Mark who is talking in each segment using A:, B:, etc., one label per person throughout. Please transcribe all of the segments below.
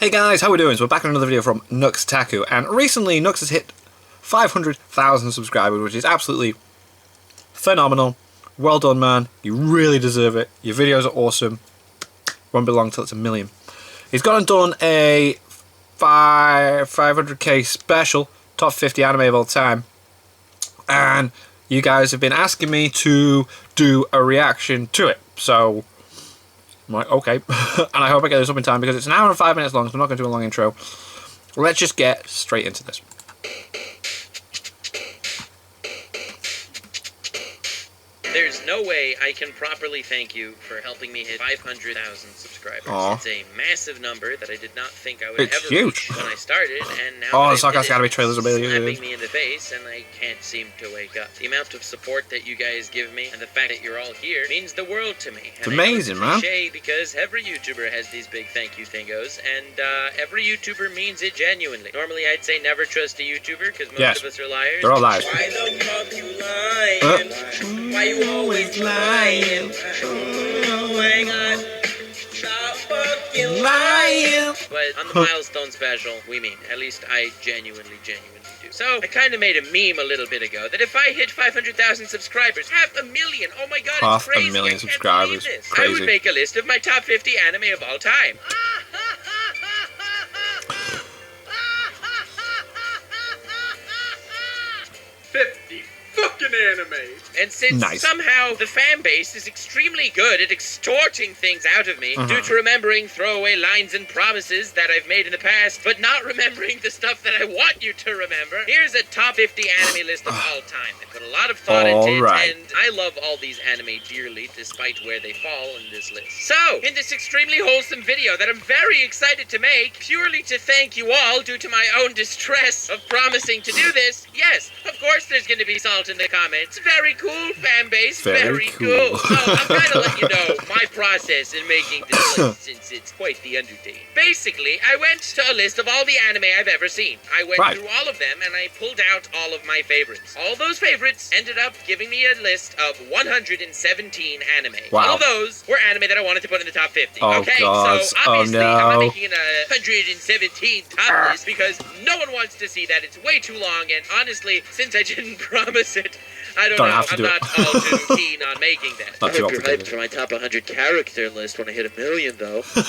A: Hey guys, how we doing? So we're back in another video from Nux Taku, and recently Nux has hit 500,000 subscribers, which is absolutely phenomenal. Well done, man. You really deserve it. Your videos are awesome. Won't be long till it's 1 million. He's gone and done a 500k special, top 50 anime of all time, and you guys have been asking me to do a reaction to it, so I'm like, okay. And I hope I get this up in time because it's an hour and 5 minutes long, so I'm not going to do a long intro. Let's just get straight into this.
B: There's no way I can properly thank you for helping me hit 500,000 subscribers.
A: Aww.
B: It's a massive number that I did not think I would
A: It's
B: ever
A: huge.
B: reach when I started, and now
A: Oh,
B: that
A: the sarcastic anime
B: it's
A: trailers are really
B: slapping
A: good.
B: me in the face, and I can't seem to wake up. The amount of support that you guys give me, and the fact that you're all here, means the world to me.
A: It's amazing, man.
B: Cliche because every YouTuber has these big thank you thingos, and every YouTuber means it genuinely. Normally, I'd say never trust a YouTuber because most of us are liars.
A: They're all liars.
B: Why the fuck you lying? Why you always lying? Oh my god. Stop fucking lying. But on the milestone special, we mean, at least I genuinely do. So, I kind of made a meme a little bit ago that if I hit 500,000 subscribers, 500,000, oh my god, it's crazy.
A: 500,000 subscribers.
B: I would make a list of my top 50 anime of all time. 50 fucking anime. And since somehow the fan base is extremely good at extorting things out of me due to remembering throwaway lines and promises that I've made in the past, but not remembering the stuff that I want you to remember, here's a top 50 anime list of all time. I put a lot of thought into it, and I love all these anime dearly, despite where they fall in this list. So, in this extremely wholesome video that I'm very excited to make, purely to thank you all due to my own distress of promising to do this, yes, of course there's going to be salt in the comments. Very cool, fan base. Very cool. So I'm going to let you know my process in making this list, since it's quite the undertaking. Basically, I went to a list of all the anime I've ever seen. I went through all of them, and I pulled out all of my favorites. All those favorites ended up giving me a list of 117 anime.
A: Wow.
B: All of those were anime that I wanted to put in the top 50.
A: Oh,
B: okay,
A: God.
B: so obviously I'm not
A: no.
B: making it a 117 top list because no one wants to see that. It's way too long, and honestly, since I didn't promise it, I don't know. I'm not all too keen on making that. I hope you're hyped for my top 100 character list when I hit 1 million, though. Don't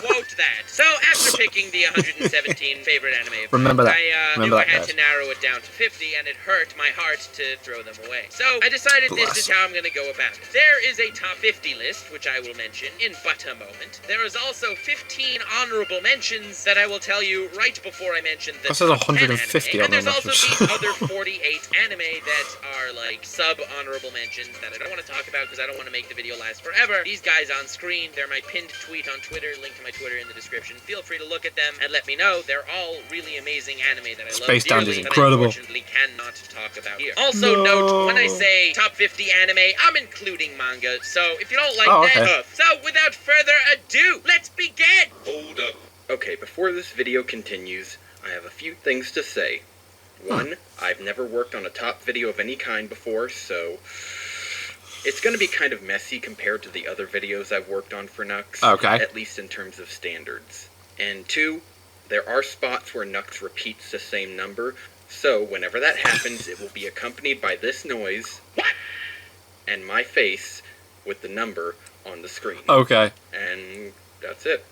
B: quote that. So, after picking the 117 favorite anime,
A: remember that.
B: I knew I had to narrow it down to 50, and it hurt my heart to throw them away. So, I decided this is how I'm going to go about it. There is a top 50 list, which I will mention in but a moment. There is also 15 honorable mentions that I will tell you right before I mention the top 10 anime. And there's also the other 48 anime that are like sub-honorable mentions that I don't want to talk about because I don't want to make the video last forever. These guys on screen, they're my pinned tweet on Twitter, link to my Twitter in the description. Feel free to look at them and let me know. They're all really amazing anime that I love dearly, but I unfortunately cannot talk about here. Also note, when I say top 50 anime, I'm including manga, so if you don't like that, so without further ado, let's begin!
C: Hold up. Okay, before this video continues, I have a few things to say. One, I've never worked on a top video of any kind before, so it's going to be kind of messy compared to the other videos I've worked on for Nux, at least in terms of standards. And two, there are spots where Nux repeats the same number, so whenever that happens, it will be accompanied by this noise, and my face with the number on the screen. And that's it.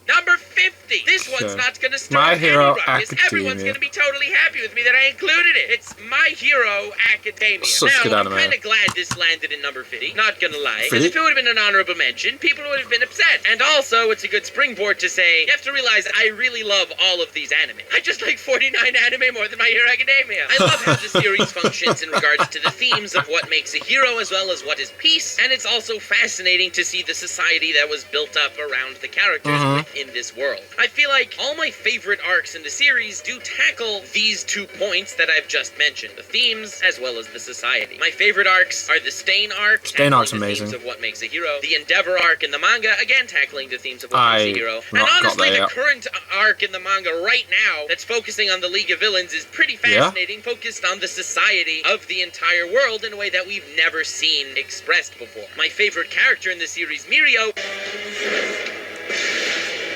B: Number 50! This one's not gonna start
A: My Hero
B: because everyone's gonna be totally happy with me that I included it. It's My Hero Academia. Now, I'm kinda glad this landed in number 50, not gonna lie. Because if it would've been an honorable mention, people would have been upset. And also, it's a good springboard to say, you have to realize I really love all of these anime. I just like 49 anime more than My Hero Academia. I love how the series functions in regards to the themes of what makes a hero as well as what is peace. And it's also fascinating to see the society that was built up around the characters in this world. I feel like all my favorite arcs in the series do tackle these 2 points that I've just mentioned, the themes as well as the society. My favorite arcs are the Stain arc,
A: Stain arc's
B: the
A: amazing.
B: themes of what makes a hero, the Endeavor arc in the manga, again tackling the themes of what makes a hero, and honestly the current arc in the manga right now that's focusing on the League of Villains is pretty fascinating, focused on the society of the entire world in a way that we've never seen expressed before. My favorite character in the series, Mirio,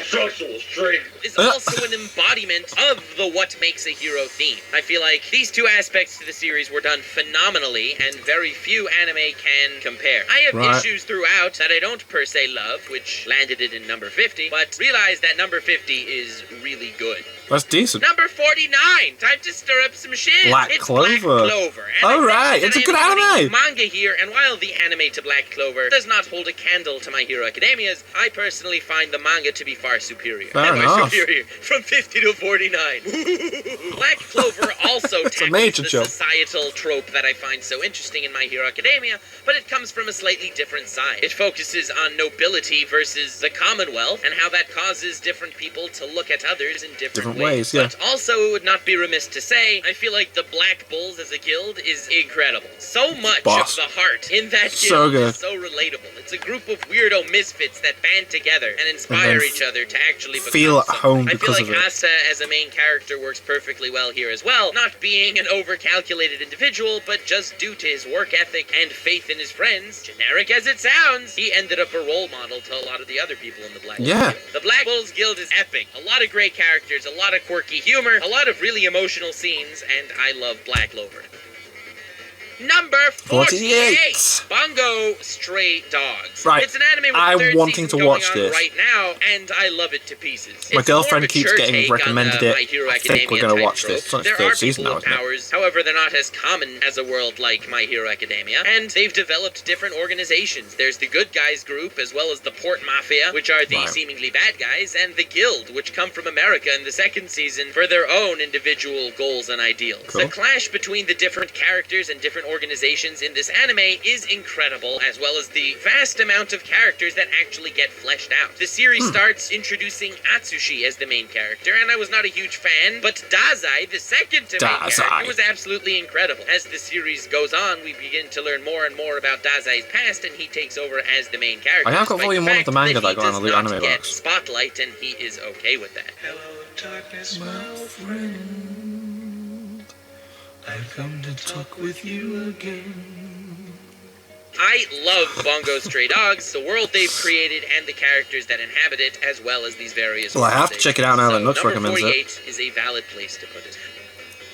B: sexual strength is also an embodiment of the what makes a hero theme. I feel like these two aspects to the series were done phenomenally, and very few anime can compare. I have issues throughout that I don't per se love, which landed it in number 50, but realize that number 50 is really good.
A: That's decent.
B: Number 49! Time to stir up some shit!
A: Black Clover.
B: Black Clover.
A: Alright, it's a good anime!
B: Manga here, and while the anime to Black Clover does not hold a candle to My Hero Academia's, I personally find the manga to be far superior.
A: Fair enough.
B: Superior, from 50 to 49. Black Clover also tackles the societal trope that I find so interesting in My Hero Academia, but it comes from a slightly different side. It focuses on nobility versus the Commonwealth, and how that causes different people to look at others in different ways.
A: Yeah.
B: But also, it would not be remiss to say, I feel like the Black Bulls as a guild is incredible. So much of the heart in that guild is so relatable. It's a group of weirdo misfits that band together and inspire each other to actually
A: feel at home because
B: I feel like Asa as a main character works perfectly well here as well, not being an over-calculated individual, but just due to his work ethic and faith in his friends. Generic as it sounds, he ended up a role model to a lot of the other people in the Black Bulls Guild. The Black Bulls Guild is epic. A lot of great characters, a lot of quirky humor, a lot of really emotional scenes, and I love Black Clover. Number 48! Bungo Stray Dogs.
A: Right.
B: It's an anime with
A: I'm wanting to watch this
B: right now, and I love it to pieces.
A: My girlfriend keeps getting recommended it. I think we're going to watch this. It's on its third season now, isn't it?
B: Powers, however, they're not as common as a world like My Hero Academia, and they've developed different organizations. There's the Good Guys group, as well as the Port Mafia, which are the seemingly bad guys, and the Guild, which come from America in the second season for their own individual goals and ideals. The clash between the different characters and different organizations in this anime is incredible, as well as the vast amount of characters that actually get fleshed out. The series starts introducing Atsushi as the main character, and I was not a huge fan, but Dazai, the second main character, was absolutely incredible. As the series goes on, we begin to learn more and more about Dazai's past, and he takes over as the main character.
A: I have got volume 1 of the manga that I got on the Loot Anime Box.
B: Spotlight, and he is okay with that.
D: Hello, darkness, my friend. I've come to talk with you again.
B: I love Bungo Stray Dogs, the world they've created, and the characters that inhabit it, as well as these various
A: I have to check it out now that Nux recommends it.
B: Number 48 is a valid place to put it.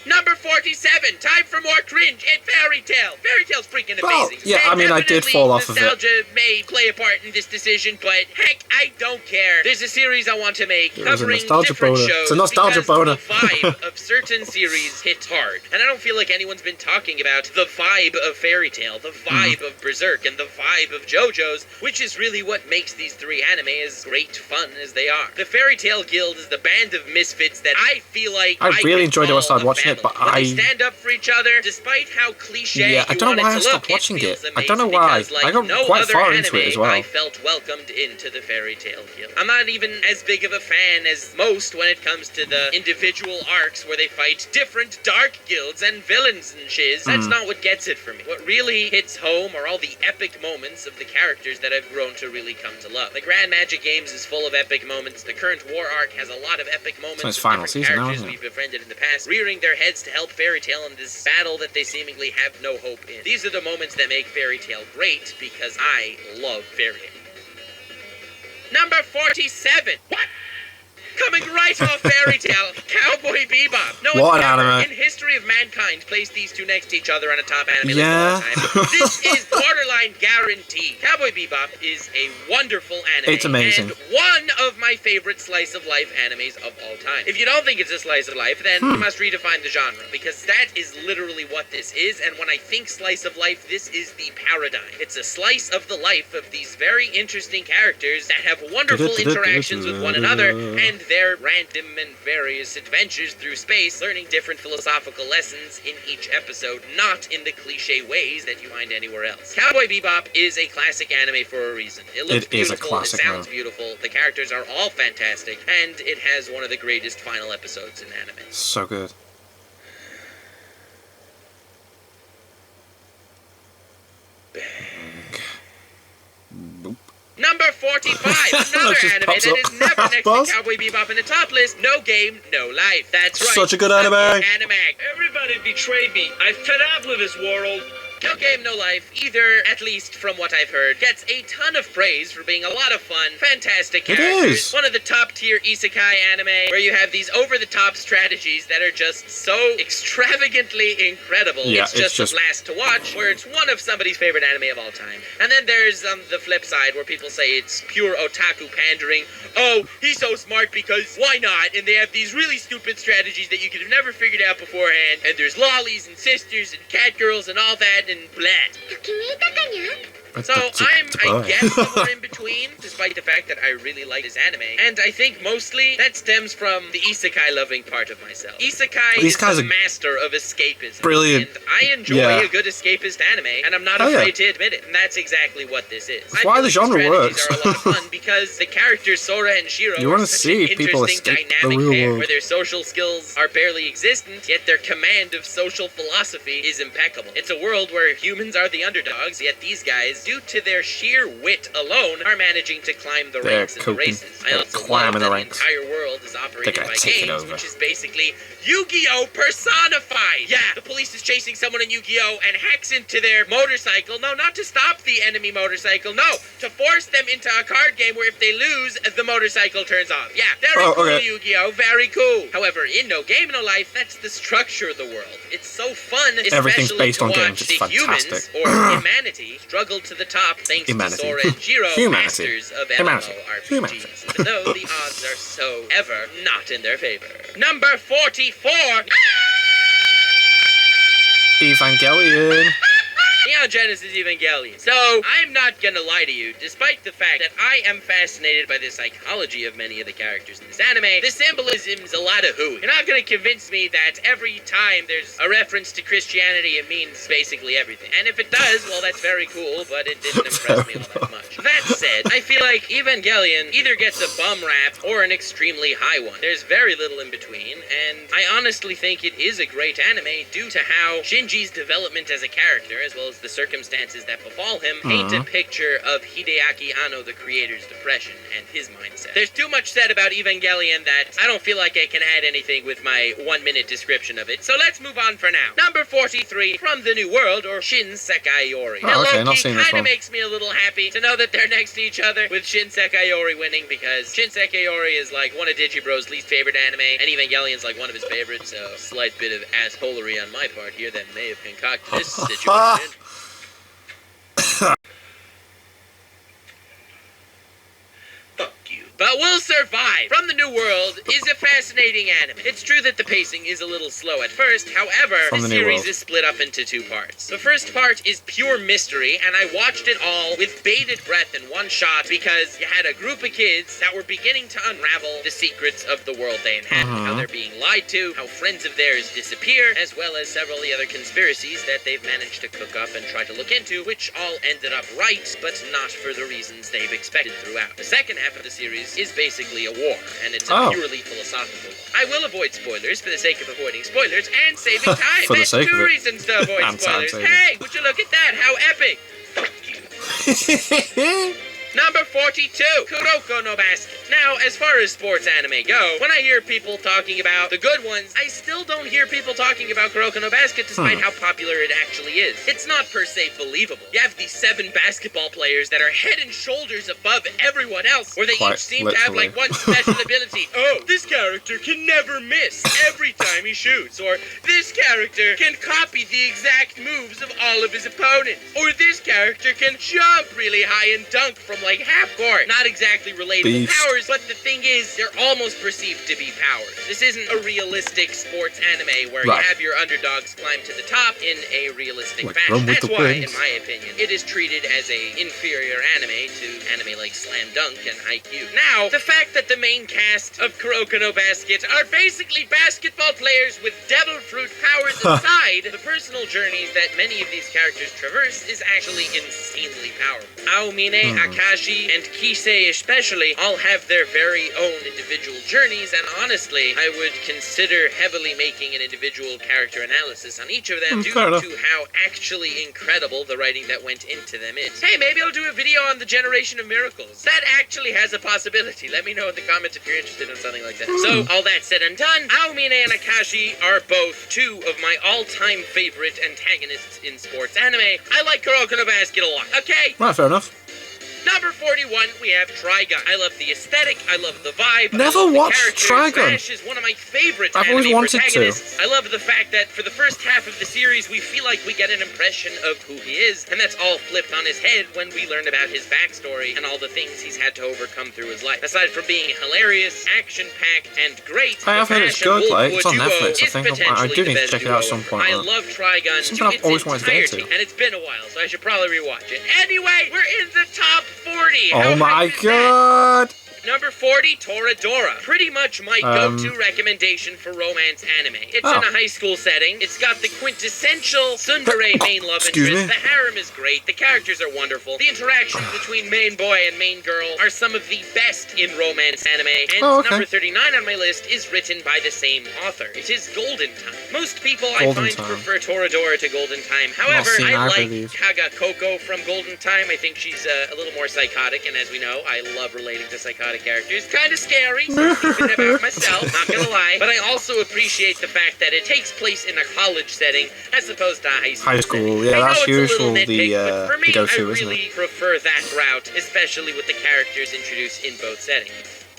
B: Number 47, time for more cringe and Fairy Tail. Fairy Tail's freaking amazing.
A: Yeah, I mean, I did fall off of it.
B: Nostalgia may play a part in this decision, but heck, I don't care. There's a series I want to make covering different shows.
A: It's a nostalgia boner.
B: The vibe of certain series hits hard. And I don't feel like anyone's been talking about the vibe of Fairy Tail, the vibe of Berserk, and the vibe of JoJo's, which is really what makes these three anime as great fun as they are. The Fairy Tail Guild is the band of misfits that I feel like
A: I really enjoyed it when I started watching it, but
B: they stand up for each other, despite how cliche
A: I don't know why I stopped watching it. I don't know why. I got quite far into it as well.
B: I felt welcomed into the Fairy Tail Guild. I'm not even as big of a fan as most when it comes to the individual arcs where they fight different dark guilds and villains and shiz. That's not what gets it for me. What really hits home are all the epic moments of the characters that I've grown to really come to love. The Grand Magic Games is full of epic moments. The current War arc has a lot of epic moments.
A: It's final season now, isn't it?
B: We've befriended in the past, rearing their heads to help Fairy Tail in this battle that they seemingly have no hope in. These are the moments that make Fairy Tail great, because I love Fairy Tail. Number 47. What? Coming right off Fairy Tail, Cowboy Bebop. No one ever in history of mankind placed these two next to each other on a top anime list of all time. This is borderline guaranteed. Cowboy Bebop is a wonderful anime.
A: It's amazing.
B: And one of my favorite slice of life animes of all time. If you don't think it's a slice of life, then you must redefine the genre, because that is literally what this is, and when I think slice of life, this is the paradigm. It's a slice of the life of these very interesting characters that have wonderful interactions with one another, and their random and various adventures through space, learning different philosophical lessons in each episode, not in the cliche ways that you find anywhere else. Cowboy Bebop is a classic anime for a reason. It looks beautiful, it sounds beautiful, the characters are all fantastic, and it has one of the greatest final episodes in anime.
A: So good.
B: Number 45, another anime that is never next to Cowboy Bebop in the top list. No game, no life. That's right.
A: Such a good anime.
B: Everybody betrayed me. I fed up with this world. No Game No Life, either, at least from what I've heard, gets a ton of praise for being a lot of fun, fantastic characters, one of the top tier isekai anime, where you have these over-the-top strategies that are just so extravagantly incredible.
A: Yeah,
B: it's just a blast to watch, where it's one of somebody's favorite anime of all time. And then there's the flip side, where people say it's pure otaku pandering. Oh, he's so smart because why not? And they have these really stupid strategies that you could have never figured out beforehand. And there's lollies and sisters and cat girls and all that and blah. So I'm, I guess, somewhere in between, despite the fact that I really like this anime. And I think mostly that stems from the isekai-loving part of myself. Isekai is the master of escapism.
A: Brilliant.
B: And I enjoy a good escapist anime, and I'm not afraid to admit it. And that's exactly what this is.
A: That's why the genre works.
B: Are a lot of fun because the characters Sora and Shiro
A: you want to
B: such
A: see
B: an
A: people
B: interesting
A: escape
B: dynamic
A: the real
B: pair,
A: world.
B: where their social skills are barely existent, yet their command of social philosophy is impeccable. It's a world where humans are the underdogs, yet these guys, due to their sheer wit alone, are managing to climb the ranks in the races. I also love that the entire world is operated by games, which is basically Yu-Gi-Oh! Personified! Yeah, the police is chasing someone in Yu-Gi-Oh! And hacks into their motorcycle. No, not to stop the enemy motorcycle, no, to force them into a card game where if they lose, the motorcycle turns off. Yeah, very cool, Yu-Gi-Oh! Very cool. However, in No Game No Life, that's the structure of the world. It's so fun, especially to watch the humans, or humanity, struggle to the top thanks to Sora and Shiro, masters of MMORPGs, even though the odds are so ever not in their favor. Number 44!
A: Evangelion.
B: Neon Genesis Evangelion. So, I'm not gonna lie to you, despite the fact that I am fascinated by the psychology of many of the characters in this anime, the symbolism's a lot of hooey. You're not gonna convince me that every time there's a reference to Christianity, it means basically everything. And if it does, well, that's very cool, but it didn't impress me all that much. That said, I feel like Evangelion either gets a bum rap or an extremely high one. There's very little in between, and I honestly think it is a great anime due to how Shinji's development as a character, as well as the circumstances that befall him, paint a picture of Hideaki Anno, the creator's depression, and his mindset. There's too much said about Evangelion that I don't feel like I can add anything with my 1-minute description of it, so let's move on for now. Number 43, From the New World, or Shin Sekai Yori.
A: Oh, okay, not seen this
B: kinda
A: one.
B: makes me a little happy to know that they're next to each other, with Shin Sekai Yori winning, because Shin Sekai Yori is like one of Digibro's least favorite anime, and Evangelion's like one of his favorites, so slight bit of assholery on my part here that may have concocted this situation. Fuck you. But We'll Survive From the New World is a fascinating anime. It's true that the pacing is a little slow at first, however, the series is split up into 2 parts. The first part is pure mystery, and I watched it all with bated breath in one shot because you had a group of kids that were beginning to unravel the secrets of the world they inhabit, how they're being lied to, how friends of theirs disappear, as well as several of the other conspiracies that they've managed to cook up and try to look into, which all ended up right, but not for the reasons they've expected throughout. The second half of the series is basically a war, and it's a purely philosophical one. I will avoid spoilers for the sake of avoiding spoilers and saving time.
A: For the sake of it.
B: 2 reasons to avoid spoilers. Hey, would you look at that? How epic! Fuck you. Number 42, Kuroko no Basket. Now, as far as sports anime go, when I hear people talking about the good ones, I still don't hear people talking about Kuroko no Basket despite how popular it actually is. It's not per se believable. You have these 7 basketball players that are head and shoulders above everyone else, where they each seem to have like one special ability. Oh, this character can never miss every time he shoots, or this character can copy the exact moves of all of his opponents, or this character can jump really high and dunk from like half court. Not exactly relatable powers, but the thing is, they're almost perceived to be powers. This isn't a realistic sports anime where you have your underdogs climb to the top in a realistic fashion. That's why, in my opinion, it is treated as a inferior anime to anime like Slam Dunk and Haikyuu. Now, the fact that the main cast of Kuroko no Basket are basically basketball players with devil fruit powers aside, the personal journeys that many of these characters traverse is actually insanely powerful. Aomine, Akagi, Kakashi and Kisei especially all have their very own individual journeys, and honestly, I would consider heavily making an individual character analysis on each of them due to how actually incredible the writing that went into them is. Hey, maybe I'll do a video on the Generation of Miracles. That actually has a possibility. Let me know in the comments if you're interested in something like that. So, all that said and done, Aomine and Akashi are both two of my all-time favorite antagonists in sports anime. I like Kuroko no Basket a lot, okay?
A: Right, fair enough.
B: Number 41, we have Trigun. I love the aesthetic, I love the vibe.
A: Never watched Trigun.
B: Ash is one of my favorite
A: I've always
B: anime
A: wanted
B: protagonists. I love the fact that for the first half of the series, we feel like we get an impression of who he is, and that's all flipped on his head when we learn about his backstory and all the things he's had to overcome through his life. Aside from being hilarious, action-packed, and great,
A: I have heard it's good, like, it's on Netflix, I think. I do need to check it out at some point.
B: I love Trigun
A: something I've always wanted to get into.
B: And it's been a while, so I should probably rewatch it. Anyway, we're in the top 40.
A: Oh my god!
B: Number 40, Toradora. Pretty much my go-to recommendation for romance anime. It's in a high school setting. It's got the quintessential tsundere main love interest. The harem is great. The characters are wonderful. The interactions between main boy and main girl are some of the best in romance anime. And number 39 on my list is written by the same author. It is Golden Time. Most people I find prefer Toradora to Golden Time. However, I like Kaga Koko from Golden Time. I think she's a little more psychotic, and as we know, I love relating to psychotic characters. Kind of scary, so keeping it about myself, not gonna lie. But I also appreciate the fact that it takes place in a college setting as opposed to a high school.
A: High school, yeah, that's usually the go-to, isn't it?
B: I really prefer that route, especially with the characters introduced in both settings.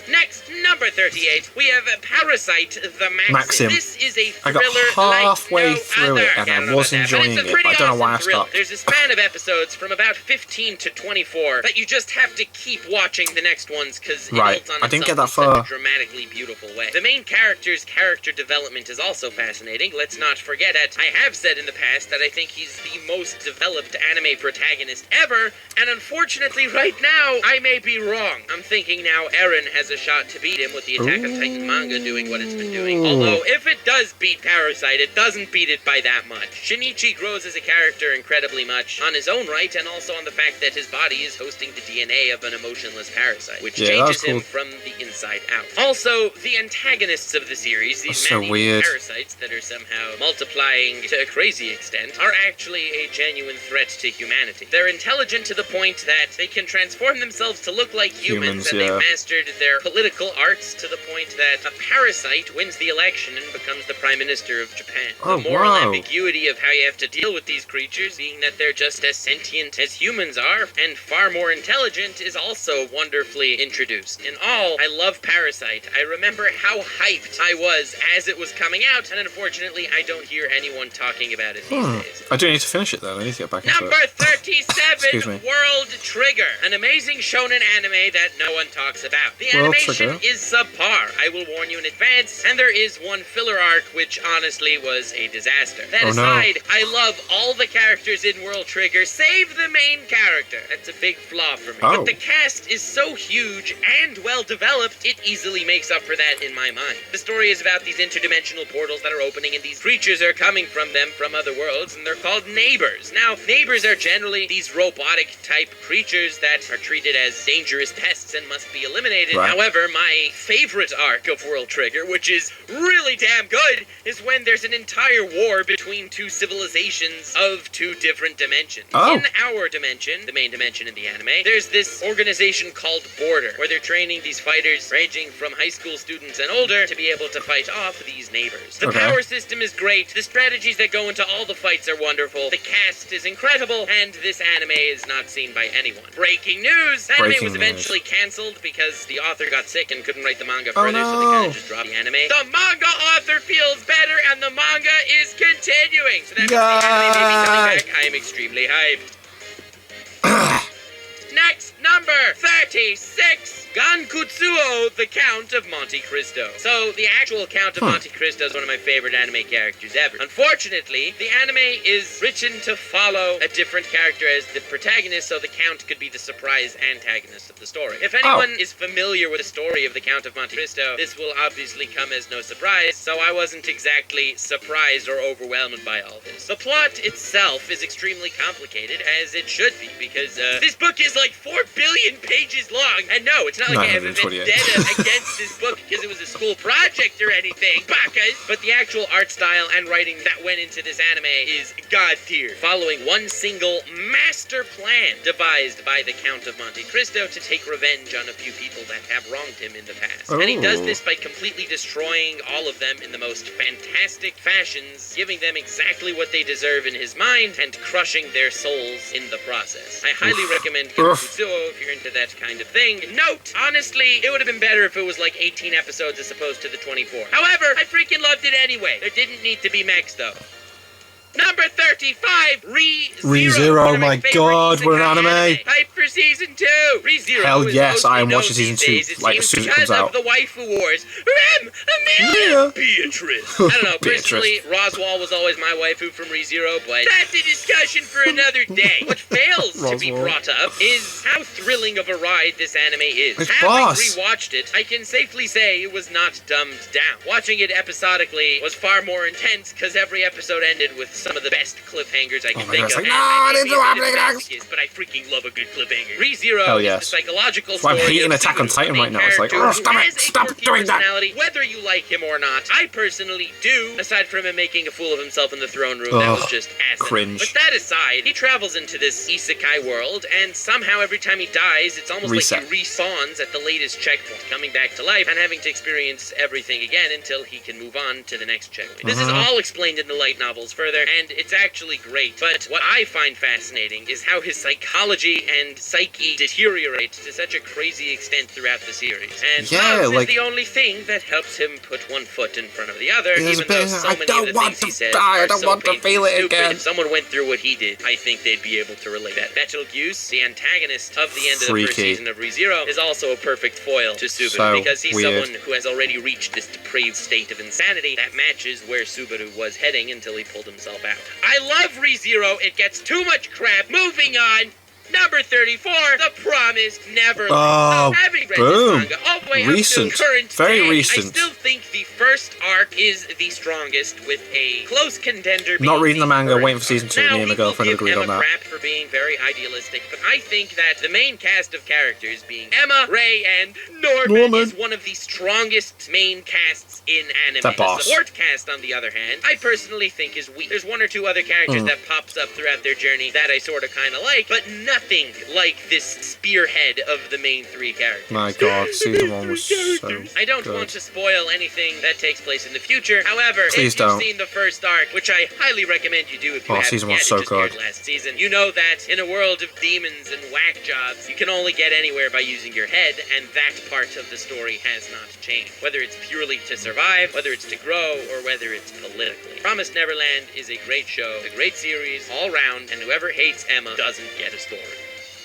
B: Next, number 38, we have Parasite the Maxim. This is a thriller.
A: I got halfway through it and I was enjoying it, but I don't know why I stopped.
B: There's a span of episodes from about 15 to 24 that you just have to keep watching the next ones because it builds on itself in such a dramatically beautiful way. The main character's character development is also fascinating. Let's not forget it. I have said in the past that I think he's the most developed anime protagonist ever, and unfortunately right now, I may be wrong. I'm thinking now Eren has a shot to beat him with the Attack on Titan manga doing what it's been doing. Although, if it does beat Parasite, it doesn't beat it by that much. Shinichi grows as a character incredibly much on his own right, and also on the fact that his body is hosting the DNA of an emotionless parasite, which changes him from the inside out. Also, the antagonists of the series, these many parasites that are somehow multiplying to a crazy extent, are actually a genuine threat to humanity. They're intelligent to the point that they can transform themselves to look like humans and they've mastered their political arts to the point that a parasite wins the election and becomes the Prime Minister of Japan. The moral ambiguity of how you have to deal with these creatures, being that they're just as sentient as humans are, and far more intelligent, is also wonderfully introduced. In all, I love Parasite. I remember how hyped I was as it was coming out, and unfortunately, I don't hear anyone talking about it these days.
A: I do need to finish it though. I need to get back into it.
B: Number 37, World Trigger. An amazing shonen anime that no one talks about. The animation is subpar, I will warn you in advance, and there is one filler arc which honestly was a disaster. That aside, I love all the characters in World Trigger, save the main character. That's a big flaw for me. But the cast is so huge and well developed, it easily makes up for that in my mind. The story is about these interdimensional portals that are opening, and these creatures are coming from them from other worlds, and they're called neighbors. Now, neighbors are generally these robotic type creatures that are treated as dangerous pests and must be eliminated. However, my favorite arc of World Trigger, which is really damn good, is when there's an entire war between two civilizations of two different dimensions. In our dimension, the main dimension in the anime, there's this organization called Border, where they're training these fighters ranging from high school students and older to be able to fight off these neighbors. The power system is great, the strategies that go into all the fights are wonderful, the cast is incredible, and this anime is not seen by anyone. Breaking news! The anime was eventually cancelled because the author got sick and couldn't write the manga further, so they kind of just dropped the anime. The manga author feels better, and the manga is continuing. So that means the anime may be coming back. I am extremely hyped. Next, number 36, Gankutsuo, the Count of Monte Cristo. So, the actual Count of Monte Cristo is one of my favorite anime characters ever. Unfortunately, the anime is written to follow a different character as the protagonist, so the Count could be the surprise antagonist of the story. If anyone is familiar with the story of the Count of Monte Cristo, this will obviously come as no surprise, so I wasn't exactly surprised or overwhelmed by all this. The plot itself is extremely complicated, as it should be, because this book is like 4 billion pages long. And no, it's not like I have a
A: 928.
B: vendetta against this book because it was a school project or anything, bakas. But the actual art style and writing that went into this anime is god tier, following one single master plan devised by the Count of Monte Cristo to take revenge on a few people that have wronged him in the past. And he does this by completely destroying all of them in the most fantastic fashions, giving them exactly what they deserve in his mind, and crushing their souls in the process. I highly recommend Kikutsuo if you're into that kind of thing. Note, honestly, it would have been better if it was like 18 episodes as opposed to the 24. However, I freaking loved it anyway. There didn't need to be mechs though. Number 35,
A: Re:Zero, oh my god, what an anime!
B: Hype for season 2! Re:Zero.
A: Hell yes, I am watching season 2, like, as soon as it comes out.
B: Because of the waifu wars. Amelia! Beatrice. I don't know, personally, Roswell was always my waifu from Re:Zero, but that's a discussion for another day. What fails to be brought up is how thrilling of a ride this anime is.
A: It's
B: Having
A: boss.
B: rewatched it, I can safely say it was not dumbed down. Watching it episodically was far more intense because every episode ended with some of the best cliffhangers I can think of.
A: Like, no, I didn't do
B: but I freaking love a good cliffhanger. Re:Zero
A: Hell
B: is
A: yes.
B: the psychological
A: That's why I'm
B: story
A: hating
B: of
A: Attack on
B: Subaru,
A: Titan
B: the
A: right now. It's like,
B: main
A: oh, stop
B: character
A: it,
B: who
A: stop
B: has a
A: doing that.
B: personality, whether you like him or not. I personally do, aside from him making a fool of himself in the throne room. That was just asinine.
A: Cringe.
B: But that aside, he travels into this isekai world, and somehow every time he dies, it's almost
A: Reset.
B: like he respawns at the latest checkpoint, coming back to life and having to experience everything again until he can move on to the next checkpoint. This is all explained in the light novels further, and it's actually great. But what I find fascinating is how his psychology and psyche deteriorate to such a crazy extent throughout the series. And love is the only thing that helps him put one foot in front of the other, even though so many of the things he says are so painfully stupid. If someone went through what he did, I think they'd be able to relate. That Betelgeuse, the antagonist of the end of the first season of Re:Zero, is also a perfect foil to Subaru, because he's someone who has already reached this depraved state of insanity that matches where Subaru was heading until he pulled himself out. I love Re:Zero. It gets too much crap. Moving on. Number 34, The Promised Neverland.
A: Oh,
B: having read
A: boom.
B: this manga all the way
A: Recent.
B: up to current
A: Very
B: day,
A: recent.
B: I still think the first arc is the strongest, with a close contender being
A: Not reading the manga,
B: first
A: waiting for season 2.
B: arc.
A: Me and my girlfriend
B: people
A: agreed
B: give
A: on
B: Emma
A: that.
B: crap for being very idealistic, but I think that the main cast of characters, being Emma, Ray, and Norman, is one of the strongest main casts in anime.
A: The boss.
B: support cast, on the other hand, I personally think is weak. There's one or two other characters that pops up throughout their journey that I sort of kind of like, but nothing like this spearhead of the main three characters.
A: My god, season 1 was so
B: I don't
A: good.
B: want to spoil anything that takes place in the future. However,
A: Please
B: if you've
A: don't.
B: seen the first arc, which I highly recommend you do if you haven't
A: season
B: yet,
A: 1's so
B: it just aired
A: good.
B: last season, you know that in a world of demons and whack jobs, you can only get anywhere by using your head, and that part of the story has not changed. Whether it's purely to survive, whether it's to grow, or whether it's politically. Promised Neverland is a great show, a great series, all round, and whoever hates Emma doesn't get a story.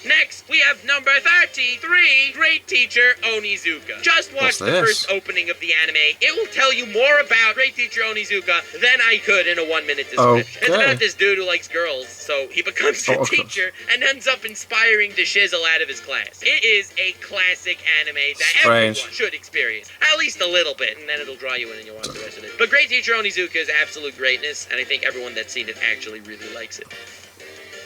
B: Next, we have number 33, Great Teacher Onizuka. Just watch the first opening of the anime. It will tell you more about Great Teacher Onizuka than I could in a 1-minute description. It's about this dude who likes girls, so he becomes a teacher and ends up inspiring the shizzle out of his class. It is a classic anime that everyone should experience. At least a little bit, and then it'll draw you in and you'll watch the rest of it. But Great Teacher Onizuka is absolute greatness, and I think everyone that's seen it actually really likes it.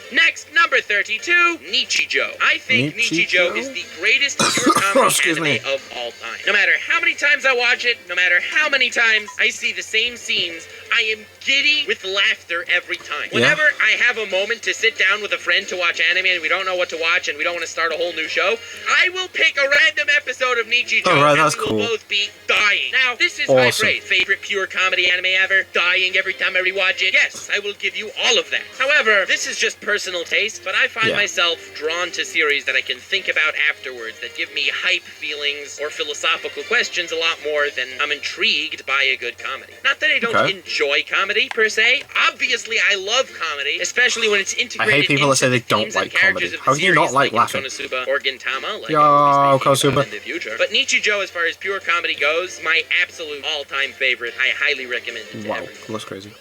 B: Next, number 32, Nichijou. I think Nichijou is the greatest pure comedy anime of all time. No matter how many times I watch it, no matter how many times I see the same scenes, I am giddy with laughter every time. Whenever I have a moment to sit down with a friend to watch anime and we don't know what to watch and we don't want to start a whole new show, I will pick a random episode of Nichijou and we will both be dying. Now, this is my phrase. Favorite pure comedy anime ever? Dying every time I rewatch it? Yes, I will give you all of that. However, this is just personal taste, but I find myself drawn to series that I can think about afterwards that give me hype feelings or philosophical questions a lot more than I'm intrigued by a good comedy. Not that I don't enjoy comedy, per se. Obviously, I love comedy, especially when it's integrated.
A: I hate people that say they don't like comedy. How can you not like laughing?
B: Konosuba or Gintama, like
A: Konosuba.
B: in the future. But Nichijou, as far as pure comedy goes, my absolute all-time favorite. I highly recommend it to everyone.
A: That's crazy.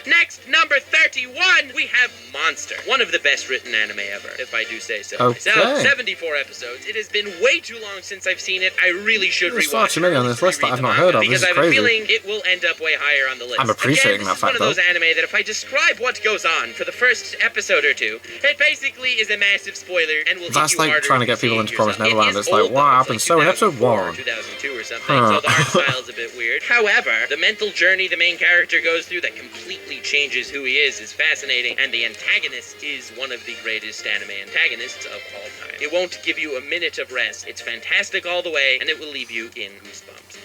B: Next, number 31, we have Monster. One of the best written anime ever, if I do say so myself. 74 episodes. It has been way too long since I've seen it. I really should
A: There's far
B: rewatch
A: too many on this list that I've not heard of.
B: because
A: This is
B: I have a
A: crazy.
B: feeling it will end up way higher on the list.
A: I'm appreciating
B: Again,
A: that fact,
B: this is one of those anime that if I describe what goes on for the first episode or two, it basically is a massive spoiler and will
A: That's
B: hit you
A: like
B: harder
A: trying to
B: if you
A: get people
B: see
A: into
B: it
A: Promised
B: yourself.
A: Neverland.
B: It
A: It's
B: is
A: like,
B: old,
A: what
B: though.
A: happened?
B: It's
A: So in
B: like
A: episode 1.
B: 2002 or something, so the art style's a bit weird. However, the mental journey the main character goes through that completely changes who he is fascinating, and the antagonist is one of the greatest anime antagonists of all time. It won't give you a minute of rest. It's fantastic all the way, and it will leave you in goosebumps.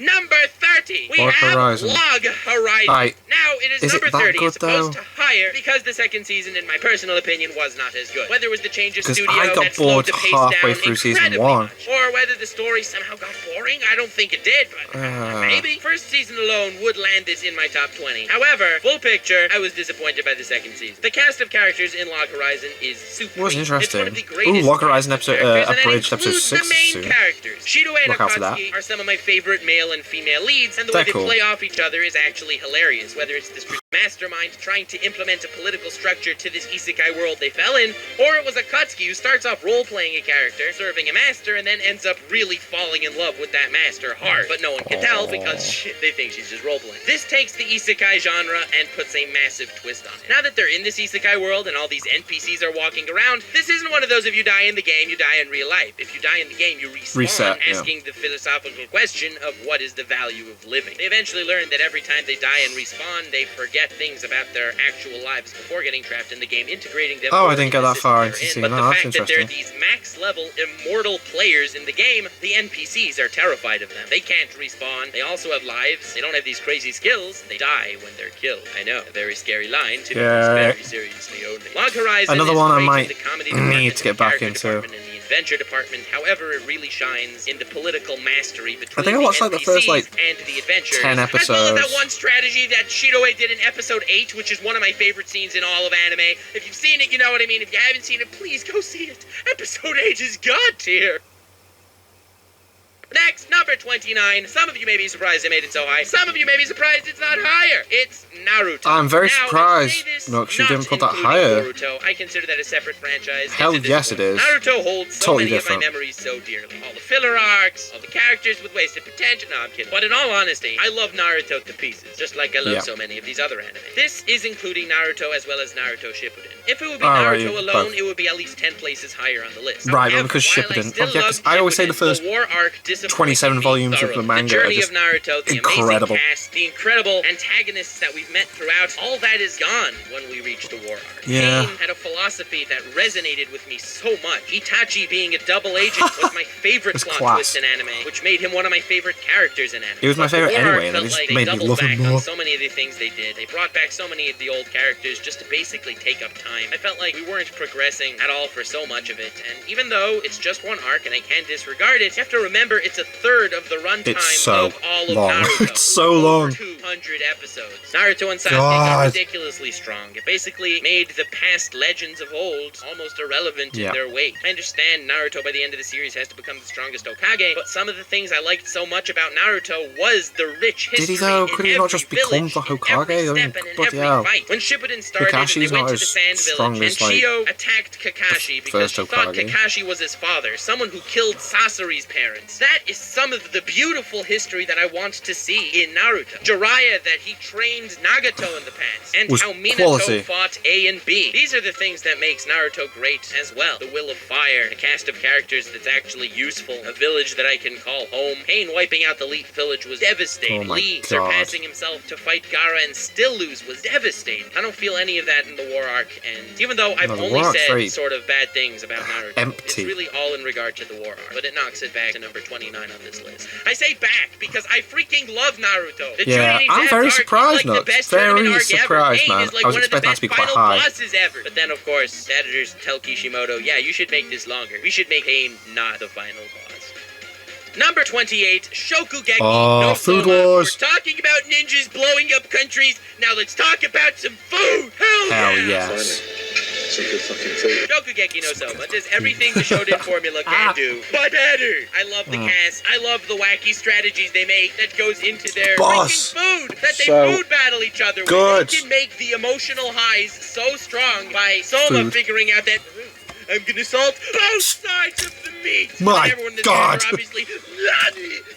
B: Number 30, we
A: Log
B: have
A: Horizon.
B: Log Horizon.
A: Right.
B: Now, it is
A: Is it
B: number
A: that
B: 30.
A: good,
B: It's supposed
A: though?
B: to higher because the second season, in my personal opinion, was not as good. Whether it was the change of
A: 'Cause
B: studio
A: I got
B: that slowed
A: bored
B: the pace
A: halfway
B: down
A: through season
B: incredibly
A: 1.
B: much, or whether the story somehow got boring, I don't think it did, but maybe. First season alone would land this in my top 20. However, full picture, I was disappointed by the second season. The cast of characters in Log Horizon is super.
A: Was interesting.
B: It's one of the
A: Ooh,
B: greatest
A: Log Horizon
B: cast of
A: episode,
B: characters, and that
A: abridged episode
B: includes
A: 6
B: the main
A: soon.
B: characters. Shido and
A: Look out for that.
B: Akatsuki are some of my favorite male and female leads, and the
A: They're
B: way they
A: cool.
B: play off each other is actually hilarious. Whether it's this mastermind trying to implement a political structure to this isekai world they fell in, or it was Akatsuki who starts off role-playing a character, serving a master, and then ends up really falling in love with that master hard. But no one can tell because they think she's just role-playing. This takes the isekai genre and puts a massive twist on it. Now that they're in this isekai world and all these NPCs are walking around, this isn't one of those if you die in the game, you die in real life. If you die in the game, you respawn,
A: Reset, yeah.
B: asking the philosophical question of what is the value of living. They eventually learn that every time they die and respawn, they forget things about their actual lives before getting trapped in the game, integrating them.
A: Oh, I
B: fully
A: didn't get
B: into the
A: that far
B: system
A: into
B: they're
A: seeing
B: in.
A: that.
B: But the
A: That's
B: fact that they're
A: interesting.
B: these max-level immortal players in the game, the NPCs are terrified of them. They can't respawn. They also have lives. They don't have these crazy skills. They die when they're killed. I know, a very scary line to be
A: Yeah.
B: very seriously only. Log Horizon
A: Another
B: is
A: one I
B: great in
A: might
B: the comedy
A: need
B: department,
A: to get
B: the
A: back
B: character
A: into.
B: department, and the adventure department. However, it really shines in the political mastery between
A: I think I watched, like, the first, like,
B: and the adventures.
A: 10
B: As well as that
A: episodes.
B: one strategy that Shidoe did in episode 8, which is one of my favorite scenes in all of anime. If you've seen it, you know what I mean. If you haven't seen it, please go see it. Episode 8 is god tier. Next, number 29. Some of you may be surprised I made it so high. Some of you may be surprised it's not higher. It's Naruto.
A: I'm very
B: Now,
A: surprised,
B: I say this
A: Nux, you
B: not
A: didn't put that
B: including
A: higher.
B: Naruto. I consider that a separate franchise.
A: Hell
B: into this
A: yes
B: one.
A: it is.
B: Naruto holds so
A: Totally
B: many
A: different.
B: of my memories so dearly. All the filler arcs, all the characters with wasted potential. No, I'm kidding. But in all honesty, I love Naruto to pieces, just like I love
A: Yeah.
B: so many of these other anime. This is including Naruto as well as Naruto Shippuden. If it would be
A: Alright,
B: Naruto alone,
A: both.
B: it would be at least 10 places higher on the list.
A: Right,
B: However,
A: but because
B: while I
A: Shippuden.
B: still
A: Oh, yeah, 'cause
B: love
A: I always say the
B: Shippuden,
A: first
B: war arc disappointed
A: 27
B: me
A: volumes of the
B: thoroughly.
A: manga
B: The
A: are
B: journey
A: just
B: of Naruto, the
A: incredible.
B: amazing cast, the incredible antagonists that we've met throughout, all that is gone when we reach the war arc.
A: Yeah.
B: Pain had a philosophy that resonated with me so much. Itachi being a double agent was my favorite
A: It's
B: plot
A: class.
B: twist in anime, which made him one of my favorite characters in anime.
A: He was my
B: But the
A: favorite
B: war
A: anyway,
B: arc
A: and it
B: felt
A: just
B: like they
A: made me
B: doubled
A: love him
B: back on
A: more.
B: so many of the things they did. They brought back so many of the old characters just to basically take up time. I felt like we weren't progressing at all for so much of it, and even though it's just one arc and I can't disregard it, you have to remember it's a third of the runtime
A: It's so
B: of all of
A: long.
B: Naruto.
A: It's so
B: Over
A: long.
B: 200 episodes. Naruto and Sasuke
A: God.
B: got ridiculously strong. It basically made the past legends of old almost irrelevant
A: Yeah.
B: in their weight. I understand Naruto by the end of the series has to become the strongest Hokage, but some of the things I liked so much about Naruto was the rich history.
A: Did he though?
B: in
A: Could he not
B: every
A: just become
B: village,
A: the
B: in every
A: Hokage? I mean,
B: step and in
A: bloody
B: every
A: hell.
B: fight. When Shippuden started,
A: Kakashi's
B: they went
A: not
B: to
A: as
B: the Sand
A: strong
B: Village,
A: as,
B: and
A: like,
B: Shio attacked Kakashi because
A: first
B: she thought
A: Hokage.
B: Kakashi was his father, someone who killed Sasori's parents. That is some of the beautiful history that I want to see in Naruto. Jiraiya, that he trained Nagato in the past, and
A: Was
B: how Minato
A: quality.
B: fought A and B. These are the things that makes Naruto great as well. The will of fire, a cast of characters that's actually useful, a village that I can call home. Pain wiping out the Leaf village was devastating.
A: Oh my
B: Lee
A: God.
B: surpassing himself to fight Gaara and still lose was devastating. I don't feel any of that in the war arc, and even though I've
A: No, the
B: only
A: war arc's
B: said
A: very
B: sort of bad things about Naruto,
A: empty.
B: it's really all in regard to the war arc, but it knocks it back to number 29 on this list. I say back because I freaking love Naruto. The
A: Yeah,
B: Chunin
A: I'm
B: Zap
A: very
B: arc
A: surprised,
B: is like
A: Nux.
B: the best
A: Very
B: tournament arc
A: surprised,
B: ever. Pain
A: man.
B: is like
A: I was
B: one of the
A: expecting that to
B: best
A: be quite
B: final
A: high.
B: bosses ever. But then, of course, the editors tell Kishimoto, yeah, you should make this longer. We should make Pain not the final boss. Number 28, Shokugeki
A: Oh,
B: no
A: Food
B: Soma.
A: Wars.
B: We're talking about ninjas blowing up countries. Now let's talk about some food. Hell
A: Hell
B: yeah.
A: yes.
D: It's a good fucking film.
B: Shokugeki no Soma does everything the Shonen formula can do, but better. I love the cast. I love the wacky strategies they make that goes into their
A: Boss.
B: freaking food. That they
A: So
B: food battle each other
A: good.
B: with. They can make the emotional highs so strong by Soma
A: Food.
B: figuring out that I'm gonna salt both sides of the meat.
A: My
B: and everyone in the
A: God.
B: theater obviously,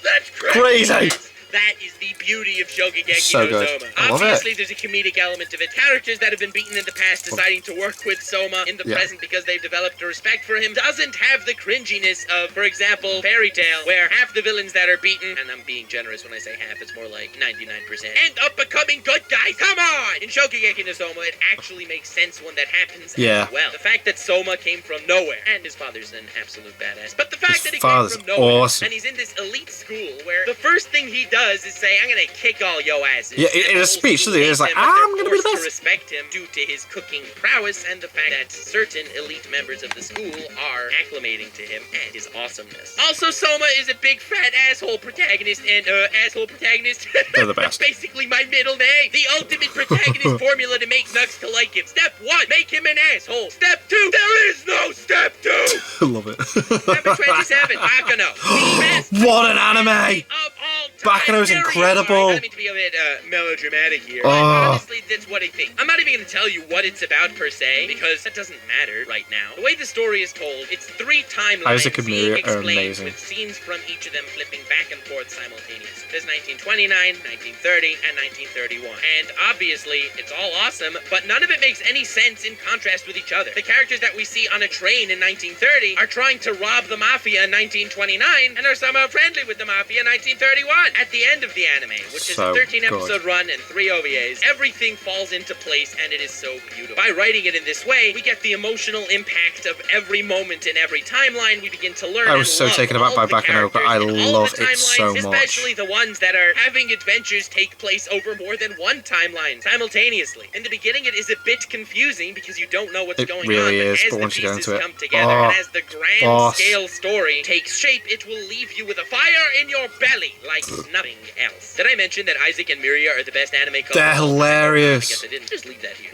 B: that's crazy.
A: Crazy.
B: That is the beauty of Shokugeki
A: So
B: no
A: good.
B: Soma.
A: I love it.
B: Obviously, there's a comedic element of it. Characters that have been beaten in the past deciding to work with Soma in the present because they've developed a respect for him doesn't have the cringiness of, for example, Fairy Tail, where half the villains that are beaten, and I'm being generous when I say half, it's more like 99%, end up becoming good guys. Come on! In Shokugeki no Soma, it actually makes sense when that happens
A: Yeah.
B: as well. The fact that Soma came from nowhere, and his father's an absolute badass, but the fact
A: His
B: that he
A: father's
B: came from nowhere,
A: awesome.
B: and he's in this elite school where the first thing he does is say, I'm gonna kick all yo asses.
A: Yeah, in
B: And
A: a
B: the
A: speech,
B: whole
A: doesn't he? He's
B: school
A: like,
B: hates him, but
A: I'm
B: they're
A: gonna be the
B: forced
A: best.
B: to respect him due to his cooking prowess and the fact that certain elite members of the school are acclimating to him and his awesomeness. Also, Soma is a big fat asshole protagonist, and asshole protagonist
A: They're the best.
B: basically my middle name. The ultimate protagonist formula to make Nux to like him. Step 1, make him an asshole. Step 2, there is no step 2.
A: I love it.
B: Number 27, Bakano. The best
A: What an anime!
B: of all time.
A: Bakano's
B: Very
A: incredible.
B: sorry, I don't mean to be a bit melodramatic here.
A: Oh.
B: But honestly, that's what I think. I'm not even going to tell you what it's about per se, because that doesn't matter right now. The way the story is told, it's 3 timelines
A: Isaac and
B: being
A: Miria are
B: explained
A: amazing.
B: with scenes from each of them flipping back and forth simultaneously. There's 1929, 1930, and 1931. And obviously, it's all awesome, but none of it makes any sense in contrast with each other. The characters that we see on a train in 1930 are trying to rob the Mafia in 1929 and are somehow friendly with the Mafia in 1931. At the end of the anime, which is
A: So
B: a 13-episode
A: good.
B: run and 3 OVAs, everything falls into place and it is so beautiful. By writing it in this way, we get the emotional impact of every moment in every timeline. We begin to learn
A: I was
B: and
A: so
B: love
A: taken aback
B: all
A: by
B: the
A: Bakano, but I
B: characters in all
A: love
B: the
A: it so
B: timelines,
A: much.
B: especially the ones that are having adventures take place over more than one timeline simultaneously. In the beginning, it is a bit confusing because you don't know what's
A: It
B: going
A: really
B: on,
A: is,
B: but as
A: but
B: the
A: once you get
B: pieces
A: into it,
B: come together
A: oh,
B: and as the grand
A: boss.
B: scale story takes shape, it will leave you with a fire in your belly like nothing else. Did I mention that Isaac and Miria are the best anime couple?
A: They're hilarious.
B: I guess I didn't. Just leave that here.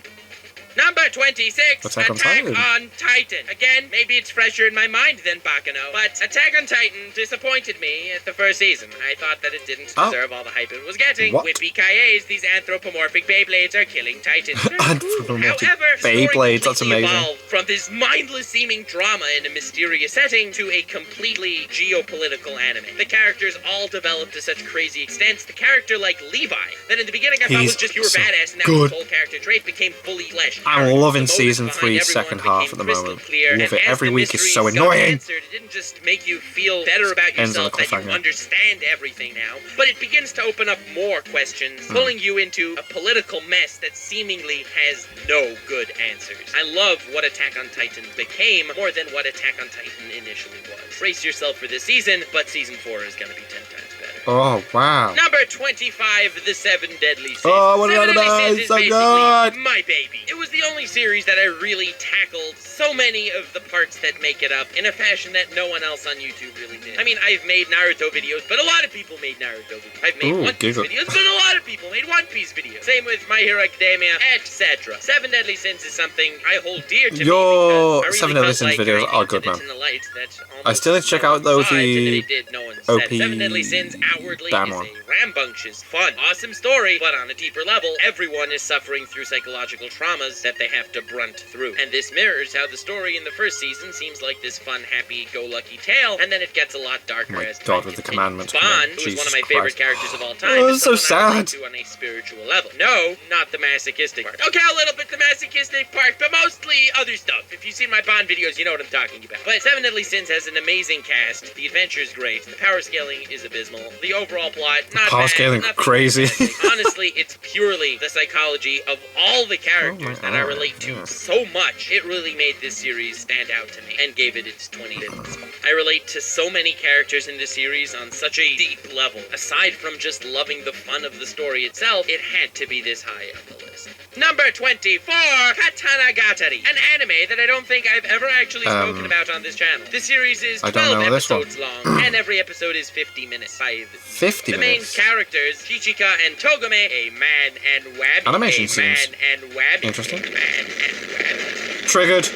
B: Number 26,
A: Attack on Titan.
B: on Titan. Again, maybe it's fresher in my mind than Bakano, but Attack on Titan disappointed me at the first season. I thought that it didn't deserve all the hype it was getting.
A: What?
B: Whippy Kayes, these anthropomorphic Beyblades are killing Titans.
A: Anthropomorphic
B: However, the story
A: Beyblades, that's
B: completely
A: amazing.
B: evolved from this mindless seeming drama in a mysterious setting to a completely geopolitical anime. The characters all developed to such crazy extents. The character like Levi, that in the beginning I thought
A: He's
B: was just pure
A: so
B: badass and that was
A: good.
B: his whole character trait, became fully fleshed.
A: I'm
B: out.
A: loving
B: The motives
A: season
B: behind
A: 3's
B: everyone
A: second half
B: became
A: at the
B: crystal
A: moment.
B: clear,
A: Love
B: and
A: it.
B: as
A: Every
B: the
A: week is
B: mysteries
A: so
B: got
A: annoying.
B: answered, it didn't just make you feel better about
A: Ends on a
B: yourself that you
A: cliffhanger.
B: understand everything now, but it begins to open up more questions, pulling you into a political mess that seemingly has no good answers. I love what Attack on Titan became more than what Attack on Titan initially was. Brace yourself for this season, but season 4 is going to be 10 times better.
A: Oh, wow.
B: Number 25, The Seven Deadly Sins.
A: Oh, what
B: Seven
A: an
B: Deadly
A: anime,
B: Sins is
A: so
B: basically
A: good.
B: my baby. It was the only series that I really tackled so many of the parts that make it up in a fashion that no one else on YouTube really did. I mean, I've made Naruto videos, but a lot of people made Naruto videos. I've made
A: Ooh,
B: One Piece
A: Google.
B: videos, but a lot of people made One Piece videos. Same with My Hero Academia, etc. Seven Deadly Sins is something I hold dear to
A: Your
B: me because I
A: Seven
B: really
A: Deadly
B: felt
A: Sins
B: like
A: videos
B: I
A: are good,
B: painted it
A: man.
B: in a light that
A: I still need to check out,
B: almost
A: though,
B: saw it, and
A: the
B: it did, no one said.
A: OP
B: Seven Deadly Sins outwardly
A: Bam
B: is
A: one.
B: a rambunctious, fun, awesome story, but on a deeper level, everyone is suffering through psychological traumas that they have to brunt through. And this mirrors how the story in the first season seems like this fun, happy-go-lucky tale, and then it gets a lot darker
A: My
B: as time
A: God, with the
B: continues.
A: commandments
B: Bond,
A: coming.
B: who is one of
A: Jesus
B: my favorite
A: Christ.
B: characters of all time,
A: Oh,
B: is
A: so
B: someone I relate
A: sad.
B: to on a spiritual level. No, not the masochistic part. Okay, a little bit the masochistic part, but mostly other stuff. If you've seen my Bond videos, you know what I'm talking about. But Seven Deadly Sins has an amazing cast. The adventure is great. The power scaling is abysmal. The overall plot, not
A: Power
B: bad,
A: scaling
B: nothing
A: crazy.
B: fantastic. Honestly, it's purely the psychology of all the characters that I relate to so much. It really made this series stand out to me and gave it its 25th spot. I relate to so many characters in this series on such a deep level. Aside from just loving the fun of the story itself, it had to be this high on the list. Number 24, Katanagatari, an anime that I don't think I've ever actually spoken about on this channel. The series is
A: I don't
B: 12
A: know this one.
B: episodes long, and every episode is 50 minutes.
A: 50
B: The main
A: minutes.
B: characters, Chichika and Togame, a man and Wabby.
A: Animation
B: a
A: seems
B: man and Wabby.
A: interesting.
B: A man and Wabby.
A: Triggered.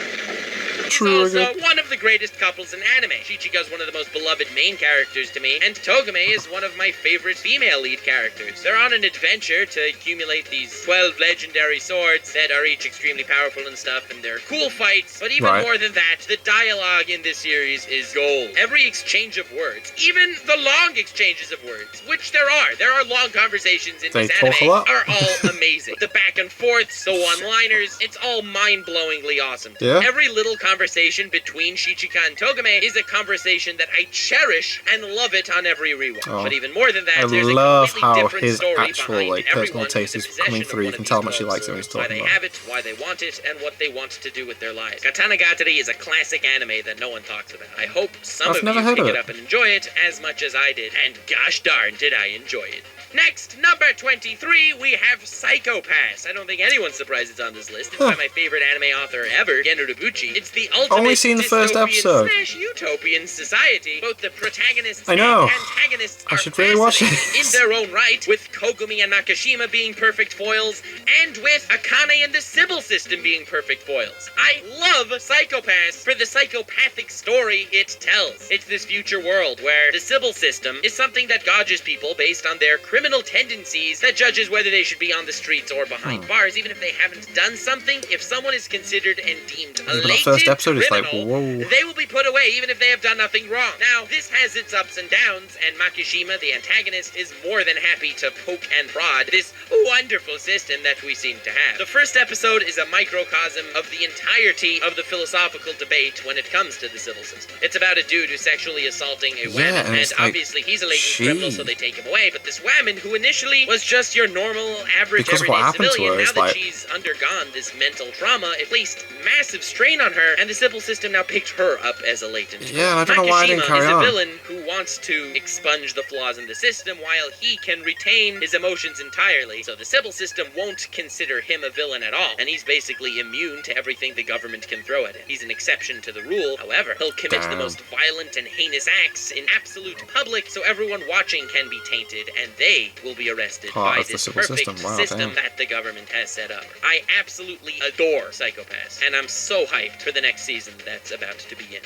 B: He's also one of the greatest couples in anime. Shichiga's one of the most beloved main characters to me, and Togame is one of my favorite female lead characters. They're on an adventure to accumulate these 12 legendary swords that are each extremely powerful and stuff, and they're cool fights, but even more than that, the dialogue in this series is gold. Every exchange of words, even the long exchanges of words, which there are long conversations in this anime, are all amazing. The back and forths, the one-liners, it's all mind-blowingly awesome.
A: Yeah.
B: Every little conversation between Shichika and Togame is a conversation that I cherish and love it on every rewatch. But even more than that, there's
A: love
B: a completely
A: how
B: different
A: his
B: story
A: actual
B: behind
A: personal taste is coming through. You can tell how much he likes it when he's talking about it.
B: Why they have it, why they want it, and what they want to do with their lives. Katana Gatari is a classic anime that no one talks about. I hope some of you pick it up and enjoy it as much as I did, and gosh darn did I enjoy it. Next, number 23, we have Psycho Pass. I don't think anyone's surprised it's on this list. It's by my favorite anime author ever, Gen Urobuchi. It's the ultimate
A: only seen the first episode.
B: Utopian society. Both the protagonists
A: and
B: antagonists
A: I should really watch it
B: in their own right, with Kogumi and Nakashima being perfect foils, and with Akane and the Sybil system being perfect foils. I love Psycho Pass for the psychopathic story it tells. It's this future world where the Sybil system is something that gauges people based on their criminal tendencies, that judges whether they should be on the streets or behind bars, even if they haven't done something. If someone is considered and deemed a latent criminal, they will be put away even if they have done nothing wrong. Now, this has its ups and downs, and Makishima, the antagonist, is more than happy to poke and prod this wonderful system that we seem to have. The first episode is a microcosm of the entirety of the philosophical debate when it comes to the civil system. It's about a dude who's sexually assaulting a woman, and obviously he's a latent criminal, so they take him away, but this woman, who initially was just your normal, average, everyday civilian, now that she's undergone this mental trauma, it placed massive strain on her, and the civil system now picked her up as a latent criminal.
A: Yeah, I don't know why I didn't carry on.
B: Makishima is a villain who wants to expunge the flaws in the system while he can retain his emotions entirely, so the civil system won't consider him a villain at all, and he's basically immune to everything the government can throw at him. He's an exception to the rule. However, he'll commit the most violent and heinous acts in absolute public, so everyone watching can be tainted, and they will be arrested by this perfect system that the government has set up. I absolutely adore Psycho Pass, and I'm so hyped for the next season that's about to begin.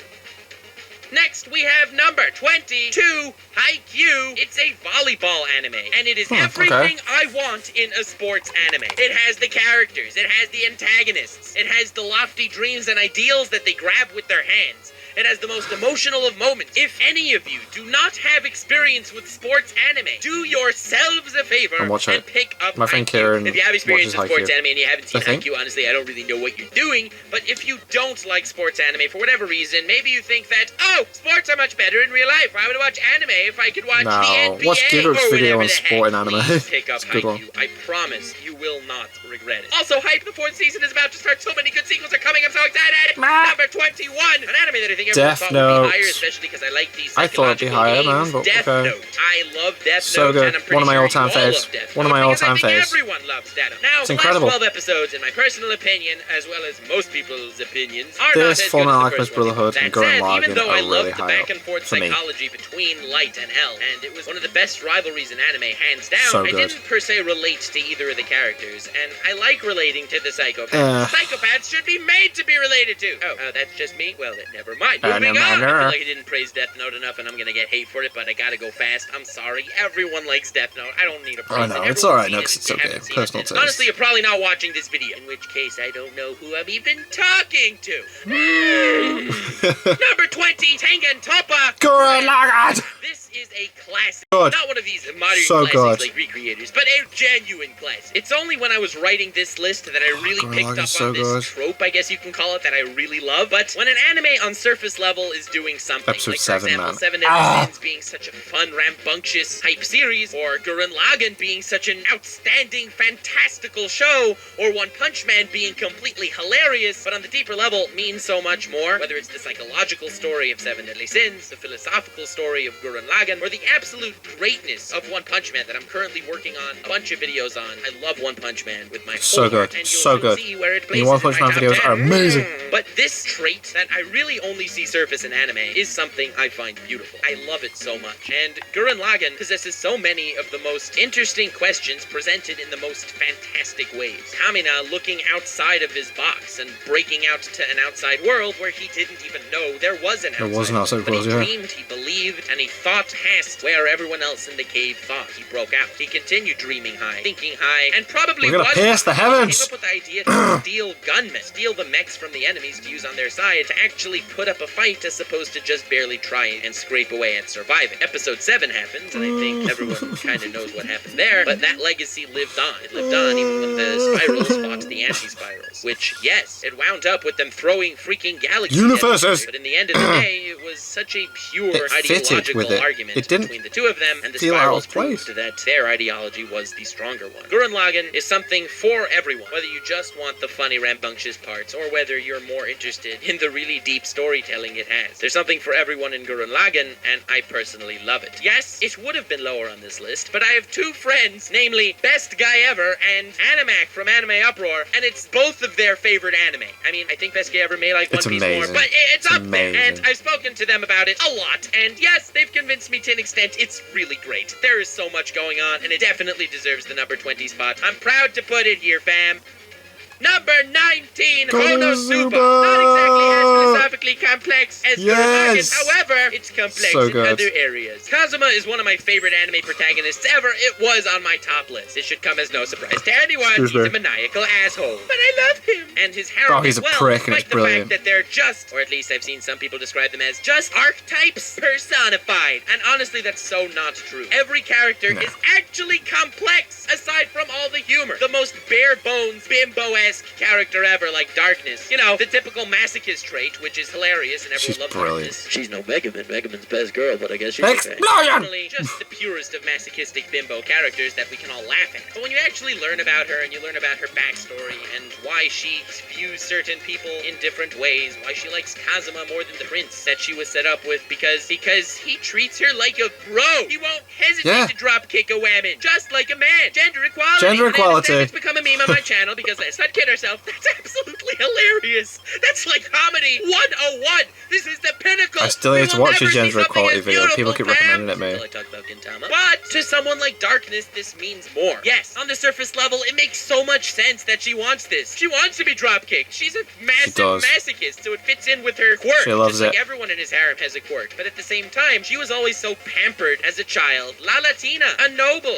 B: Next, we have number 22, Haikyuu. It's a volleyball anime, and it is everything I want in a sports anime. It has the characters, it has the antagonists, it has the lofty dreams and ideals that they grab with their hands. It has the most emotional of moments. If any of you do not have experience with sports anime, do yourselves a favor and pick up
A: my friend Karen.
B: If you have experience with sports anime and you haven't seen Haikyuu, honestly, I don't really know what you're doing. But if you don't like sports anime for whatever reason, maybe you think that, oh, sports are much better in real life. Why would I watch anime if I could watch the NBA
A: watch Gidrick's video on sport and anime.
B: Please pick up Haikyuu. I promise you will not regret it. Also, hype, the 4th season is about to start. So many good sequels are coming. I'm so excited. Number 21, an anime that I think everyone thought would be higher, especially because I like these psychological games. Death Note. I love Death Note, and I'm pretty
A: one of my
B: sure
A: all-time faves. One of my all-time faves.
B: Everyone loves Death Note. Now,
A: it's incredible.
B: The last 12 episodes, in my personal opinion, as well as most people's opinions, are
A: this,
B: not as
A: Full
B: good
A: Metal
B: as the
A: Alchemist
B: first one.
A: Brotherhood, and Gurren Lagann
B: even though I
A: really
B: loved the back and forth psychology between light and hell, and it was one of the best rivalries in anime, hands down, I didn't per se relate to either of the characters, and I like relating to the psychopaths. Psychopaths should be made to be related to. That's just me? Well, never mind. Moving on. I feel like I didn't praise Death Note enough, and I'm gonna get hate for it, but I gotta go fast. I'm sorry. Everyone likes Death Note. I don't need a praise.
A: Oh no, it's alright, Nux. It's okay. Personal taste.
B: Honestly, you're probably not watching this video, in which case I don't know who I'm even talking to. Number 20, Tengen Toppa.
A: Gurren Lagann.
B: This is a classic.
A: Good.
B: Not one of these modern classics like recreators, but a genuine classic. It's only when I was writing this list that I really picked up on this trope, I guess you can call it, that I really love. But when an anime on surface level is doing something,
A: Episode
B: like
A: 7,
B: for example,
A: man.
B: 7 Deadly Sins being such a fun, rambunctious hype series, or Gurren Lagann being such an outstanding, fantastical show, or One Punch Man being completely hilarious, but on the deeper level means so much more, whether it's the psychological story of 7 Deadly Sins, the philosophical story of Gurren Lagann, Lagann, or the absolute greatness of One Punch Man that I'm currently working on a bunch of videos on. I love One Punch Man with my whole heart, and you'll see where it places
A: The One Punch Man videos are amazing.
B: But this trait that I really only see surface in anime is something I find beautiful. I love it so much. And Gurren Lagann possesses so many of the most interesting questions presented in the most fantastic ways. Kamina looking outside of his box and breaking out to an outside world where he didn't even know there was an outside world. But he dreamed, he believed, and he thought past where everyone else in the cave thought. He broke out. He continued dreaming high, thinking high, and probably
A: We're gonna pierce the heavens.
B: Came up with the idea to steal gunmen, steal the mechs from the enemies to use on their side, to actually put up a fight as opposed to just barely try and scrape away and survive it. Episode 7 happens, and I think everyone kind of knows what happened there, but that legacy lived on. It lived on even when the spirals fought the anti-spirals, which, yes, it wound up with them throwing freaking galaxies
A: universes.
B: But in the end of the day, it was such a pure ideological argument between the two of them, and the spirals proved that their ideology was the stronger one. Gurren Lagann is something for everyone, whether you just want the funny rambunctious parts, or whether you're more interested in the really deep storytelling it has. There's something for everyone in Gurren Lagann, and I personally love it. Yes, it would have been lower on this list, but I have two friends, namely Best Guy Ever and Animac from Anime Uproar, and it's both of their favorite anime. I mean, I think Best Guy Ever may like One Piece more, but it's up there, and I've spoken to them about it a lot, and yes, they've convinced me to an extent. It's really great. There is so much going on, and it definitely deserves the number 20 spot. I'm proud to put it here, fam. Number 19, Konosuba. Not exactly as philosophically complex as Gurren Lagann, however, it's complex in other areas. Kazuma is one of my favorite anime protagonists ever. It was on my top list. It should come as no surprise to anyone. He's a maniacal asshole. But I love him. And his heroine
A: he's a prick, and it's brilliant.
B: The fact that they're just, or at least I've seen some people describe them as, just archetypes personified. And honestly, that's so not true. Every character is actually complex, aside from all the humor. The most bare bones, bimbo-esque character ever, like Darkness. You know, the typical masochist trait, which is hilarious and everyone loves Darkness. She's no Megaman. Megaman's best girl, but I guess she's definitely just the purest of masochistic bimbo characters that we can all laugh at. But when you actually learn about her and you learn about her backstory and why she views certain people in different ways, why she likes Kazuma more than the prince that she was set up with, because he treats her like a bro. He won't hesitate to drop kick a woman, just like a man. Gender equality.
A: Gender equality.
B: It's become a meme on my channel because let's not kid ourselves. That's absolutely hilarious. That's like comedy 101. This is the pinnacle.
A: I still need to watch a gender equality video. People keep recommending it, mate.
B: I talk about Gintama. But to someone like Darkness, this means more. Yes, on the surface level, it makes so much sense that she wants this. She wants to be dropkicked. She's a massive masochist, so it fits in with her quirk.
A: She loves
B: just like everyone in his harem has a quirk. But at the same time, she was always so pampered as a child. La Latina, a noble.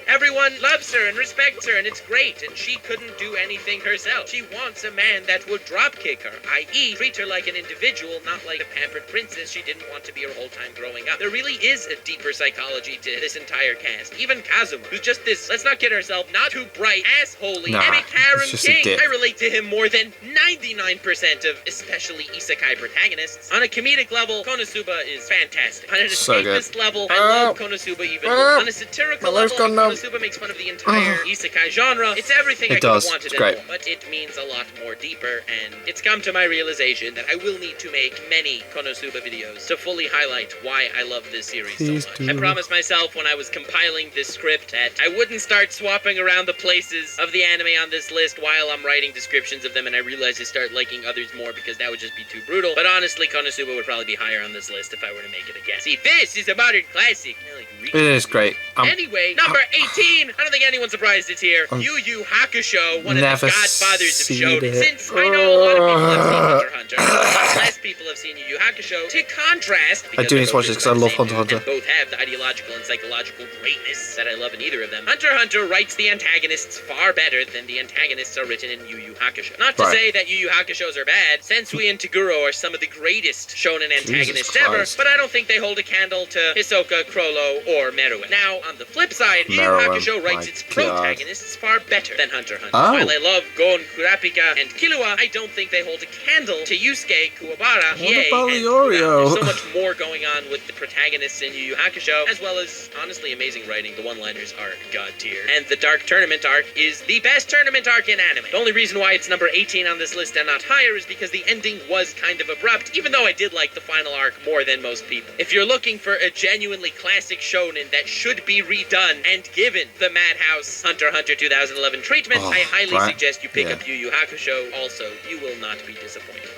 B: Everyone loves her and respects her, and it's great, and she couldn't do anything herself. She wants a man that will dropkick her, i.e. treat her like an individual, not like a pampered princess she didn't want to be her whole time growing up. There really is a deeper psychology to this entire cast. Even Kazuma, who's just this, let's not kid ourselves, not too bright, assholey, epic harem king. I relate to him more than 99% of especially isekai protagonists. On a comedic level, Konosuba is fantastic. On an escapist level, I love Konosuba even more. On a satirical level, Konosuba makes fun of the entire isekai genre. It's everything I could have wanted and more, but it means a lot more deeper, and it's come to my realization that I will need to make many Konosuba videos to fully highlight why I love this series so much. I promised myself when I was compiling this script that I wouldn't start swapping around the places of the anime on this list while I'm writing descriptions of them, and I realized I start liking others more because that would just be too brutal. But honestly, Konosuba would probably be higher on this list if I were to make it a guess. See, this is a modern classic.
A: It is great.
B: Anyway, number 18. I don't think anyone's surprised it's here. Yu Yu Hakusho, one of the godfathers of shonen. Since I know a lot of people have seen Hunter Hunter, less people have seen Yu Yu Hakusho. To contrast,
A: I do need to watch this because I love Hunter Hunter.
B: And both have the ideological and psychological greatness that I love in either of them. Hunter Hunter writes the antagonists far better than the antagonists are written in Yu Yu Hakusho. Not to say that Yu Yu Hakushos are bad. Sensui and Toguro are some of the greatest shonen antagonists ever, but I don't think they hold a candle to Hisoka, Chrollo, or Meruem. Now, on the flip side, Yu Yu Hakusho writes its protagonists far better than Hunter Hunter. While I love Gon, Kurapika, and Killua, I don't think they hold a candle to Yusuke, Kuwabara, Nobara Hiei.
A: about
B: And
A: Leorio?
B: there's so much more going on with the protagonists in Yu Yu Hakusho, as well as, honestly, amazing writing. The one-liners are god tier. And the Dark Tournament arc is the best tournament arc in anime. The only reason why it's number 18 on this list and not higher is because the ending was kind of abrupt, even though I did like the final arc more than most people. If you're looking for a genuinely classic shonen that should be redone and given the Madhouse Hunter x Hunter 2011 treatment, I highly suggest you pick up Yu Yu Hakusho. Also, you will not be disappointed.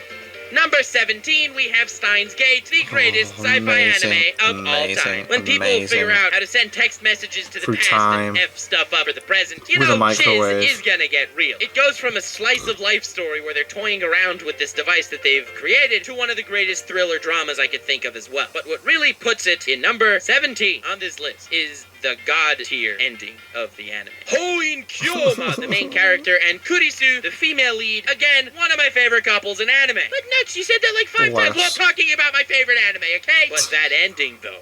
B: Number 17, we have Steins Gate, the greatest sci-fi anime of all time. When people figure out how to send text messages to the past and F stuff up for the present, you know, shiz is gonna get real. It goes from a slice-of-life story where they're toying around with this device that they've created to one of the greatest thriller dramas I could think of as well. But what really puts it in number 17 on this list is the god-tier ending of the anime. Hoin Kyoma, the main character, and Kurisu, the female lead. Again, one of my favorite couples in anime. But Nux, you said that like 5 times while talking about my favorite anime, okay? But that ending, though,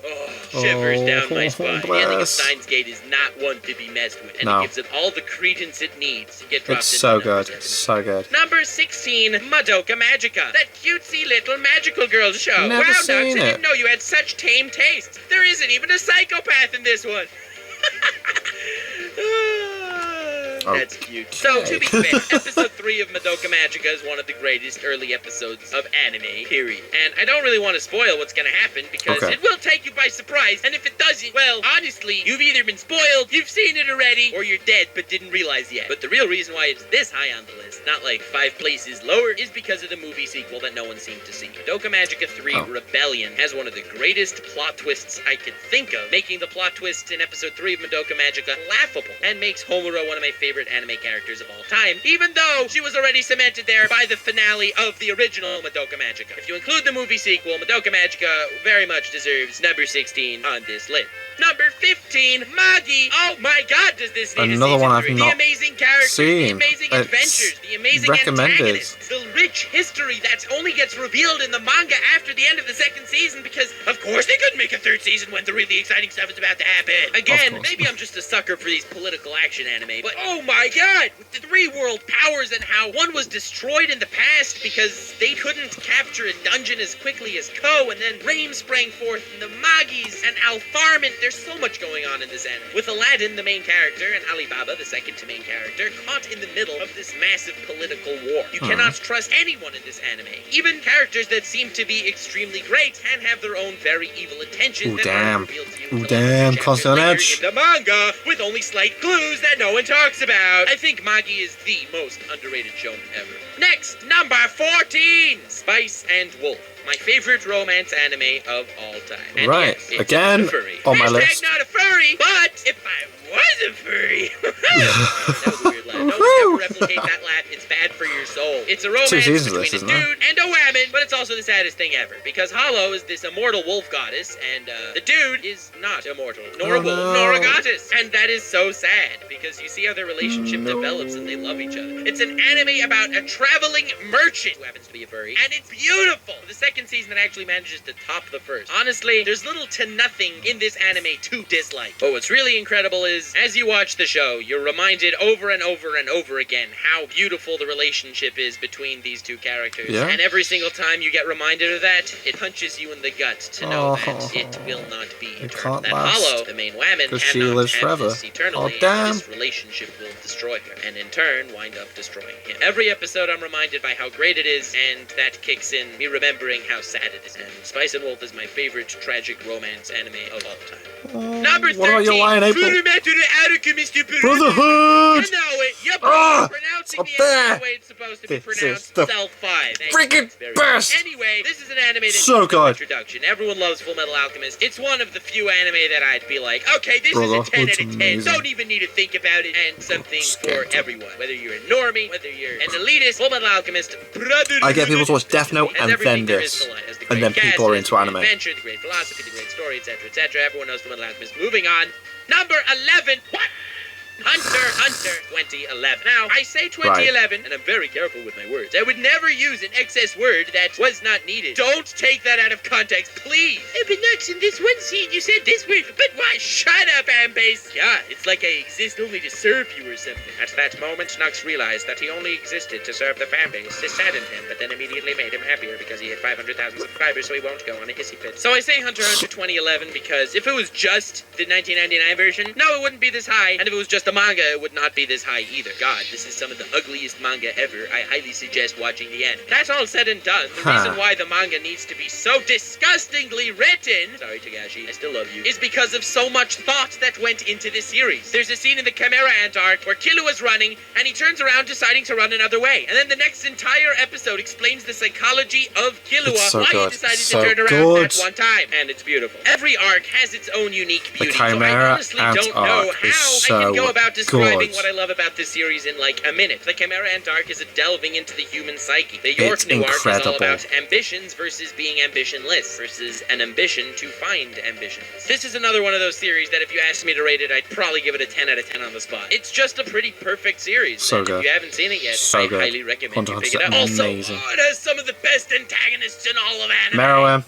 B: shivers down my spine. The ending of Steins Gate is not one to be messed with, and it gives it all the credence it needs to get dropped into
A: so good.
B: 17.
A: So good.
B: Number 16, Madoka Magica, that cutesy little magical girl show.
A: Never
B: Wow, Nux, I
A: seen
B: didn't know you had such tame tastes. There isn't even a psychopath in this one. That's cute. So, to be fair, episode 3 of Madoka Magica is one of the greatest early episodes of anime, period. And I don't really want to spoil what's going to happen, because it will take you by surprise, and if it doesn't, well, honestly, you've either been spoiled, you've seen it already, or you're dead but didn't realize yet. But the real reason why it's this high on the list, not like 5 places lower, is because of the movie sequel that no one seemed to see. Madoka Magica 3 Rebellion has one of the greatest plot twists I could think of, making the plot twist in episode 3 of Madoka Magica laughable, and makes Homura one of my favorite anime characters of all time, even though she was already cemented there by the finale of the original Madoka Magica. If you include the movie sequel, Madoka Magica very much deserves number 16 on this list. Number 15, Magi. Oh my god, does this need
A: another one I've
B: the
A: not
B: amazing characters,
A: seen.
B: the amazing adventures, the amazing antagonists, the rich history that only gets revealed in the manga after the end of the 2nd season, because of course they couldn't make a 3rd season when the really exciting stuff is about to happen. Again, maybe I'm just a sucker for these political action anime, but oh my god, with the 3 world powers and how one was destroyed in the past because they couldn't capture a dungeon as quickly as Ko, and then Raim sprang forth, and the Magis and Alfarmant. There's so much going on in this anime. With Aladdin, the main character, and Alibaba, the second to main character, caught in the middle of this massive political war. You cannot trust anyone in this anime. Even characters that seem to be extremely great can have their own very evil intentions that aren't revealed to you until
A: constant edge.
B: in the manga, with only slight clues that no one talks about. I think Magi is the most underrated shonen ever. Next, number 14, Spice and Wolf. My favorite romance anime of all time. And yes, it's
A: again,
B: a furry.
A: on my
B: Hashtag
A: list.
B: not a furry, but if I was a furry. That was a weird laugh. No one ever replicate that laugh. It's bad for your soul. It's a romance between a dude and a woman, but it's also the saddest thing ever, because Hollow is this immortal wolf goddess, and the dude is not immortal, nor a wolf, nor a goddess. And that is so sad, because you see how their relationship develops and they love each other. It's an anime about a traveling merchant who happens to be a furry, and it's beautiful. The 2nd season that actually manages to top the 1st. Honestly, there's little to nothing in this anime to dislike. But what's really incredible is, as you watch the show, you're reminded over and over and over again how beautiful the relationship is between these 2 characters.
A: Yeah.
B: And every single time you get reminded of that, it punches you in the gut to know that it will not be eternal. That Hollow, the main woman, cannot
A: she lives
B: have
A: forever.
B: this eternally,
A: Oh, damn.
B: and this relationship will destroy her, and in turn wind up destroying him. Every episode I'm reminded by how great it is, and that kicks in me remembering how sad it is. And Spice and Wolf is my favorite tragic romance anime of all time. Number 13,
A: what about your line, April? Brotherhood!
B: You know it. Yep.
A: Ah,
B: Pronouncing
A: up
B: the
A: there.
B: the way it's supposed to be
A: This
B: pronounced.
A: is the
B: Self-5.
A: freaking best.
B: Anyway, this is an anime that
A: So
B: needs no
A: good.
B: introduction. Everyone loves Full Metal Alchemist. It's one of the few anime that I'd be like, okay, this is a 10 out
A: Brotherhood's
B: of 10.
A: amazing.
B: Don't even need to think about it. And something for
A: Scared.
B: everyone. Whether you're a normie, whether you're an elitist, Full Metal Alchemist, Brotherhood.
A: I get people to watch Death Note
B: has
A: and
B: everything
A: then
B: there is
A: this.
B: to like. Has the
A: And
B: great
A: then
B: cast,
A: people are
B: has
A: into
B: the great
A: anime.
B: adventure, the great philosophy, the great story, etc., etc. Everyone knows Full Metal Alchemist. Moving on. Number 11. What? Hunter Hunter 2011. Now, I say 2011, and I'm very careful with my words. I would never use an excess word that was not needed. Don't take that out of context, please. But Nux, in this one scene, you said this word. But why? Shut up, Ambase. Yeah, it's like I exist only to serve you or something. At that moment, Nux realized that he only existed to serve the fanbase. This saddened him, but then immediately made him happier because he had 500,000 subscribers, so he won't go on a hissy fit. So I say Hunter Hunter 2011 because if it was just the 1999 version, no, it wouldn't be this high. And if it was just the manga, it would not be this high either. God, this is some of the ugliest manga ever. I highly suggest watching the end. That's all said and done. The reason why the manga needs to be so disgustingly written, sorry Togashi, I still love you, is because of so much thought that went into this series. There's a scene in the Chimera Ant arc where Killua's running, and he turns around deciding to run another way. And then the next entire episode explains the psychology of Killua, why he decided to turn around at one time. And it's beautiful. Every arc has its own unique beauty, so I honestly don't know how I can go about describing what I love about this series in like a minute. The Chimera Ant arc is a delving into the human psyche. The Yorknu arc is all about ambitions versus being ambitionless, versus an ambition to find ambitions. This is another one of those series that if you asked me to rate it, I'd probably give it a 10 out of 10 on the spot. It's just a pretty perfect series.
A: So good.
B: If you haven't seen it yet, I highly recommend you pick it up. Also, it has some of the best antagonists in all of anime.
A: Meruem.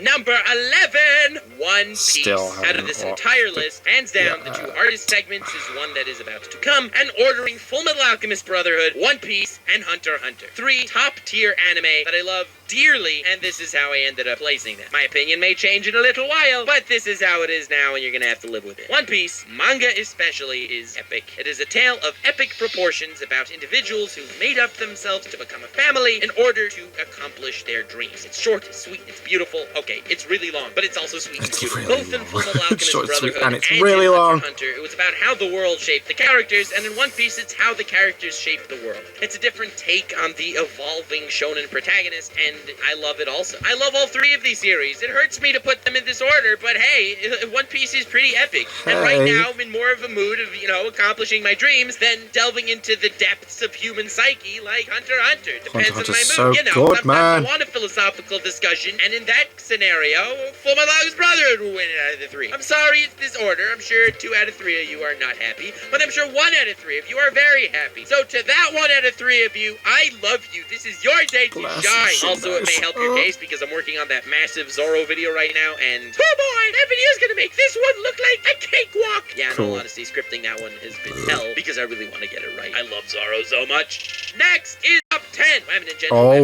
B: Number 11, One Piece. Out of this entire list, hands down, the two hardest segments is one that is about to come, and ordering Full Metal Alchemist Brotherhood, One Piece, and Hunter x Hunter. 3 top-tier anime that I love dearly, and this is how I ended up placing them. My opinion may change in a little while, but this is how it is now, and you're gonna have to live with it. One Piece, manga especially, is epic. It is a tale of epic proportions about individuals who've made up themselves to become a family in order to accomplish their dreams. It's short, it's sweet, it's beautiful. Okay, it's really long, but it's also sweet and beautiful.
A: Really
B: both in Full Metal Alchemist Brotherhood
A: and it's really long.
B: Hunter x Hunter, it was about how the world shaped the characters, and in One Piece, it's how the characters shaped the world. It's a different take on the evolving shonen protagonist, and I love it also. I love all 3 of these series. It hurts me to put them in this order, but hey, One Piece is pretty epic. And right now, I'm in more of a mood of, accomplishing my dreams than delving into the depths of human psyche like Hunter x Hunter. Depends on my mood. Sometimes I want a philosophical discussion, and in that scenario, Full Metal Alchemist Brotherhood will win it out of the 3. I'm sorry it's this order. I'm sure 2 out of 3 of you are not happy, but I'm sure 1 out of 3 of you are very happy. So to that 1 out of 3 of you, I love you. This is your day to shine. Also, it may help your case because I'm working on that massive Zoro video right now, and oh boy, that video is gonna make this one look like a cakewalk. Yeah, in all honesty, scripting that one has been hell because I really want to get it right. I love Zoro so much. Next is top 10.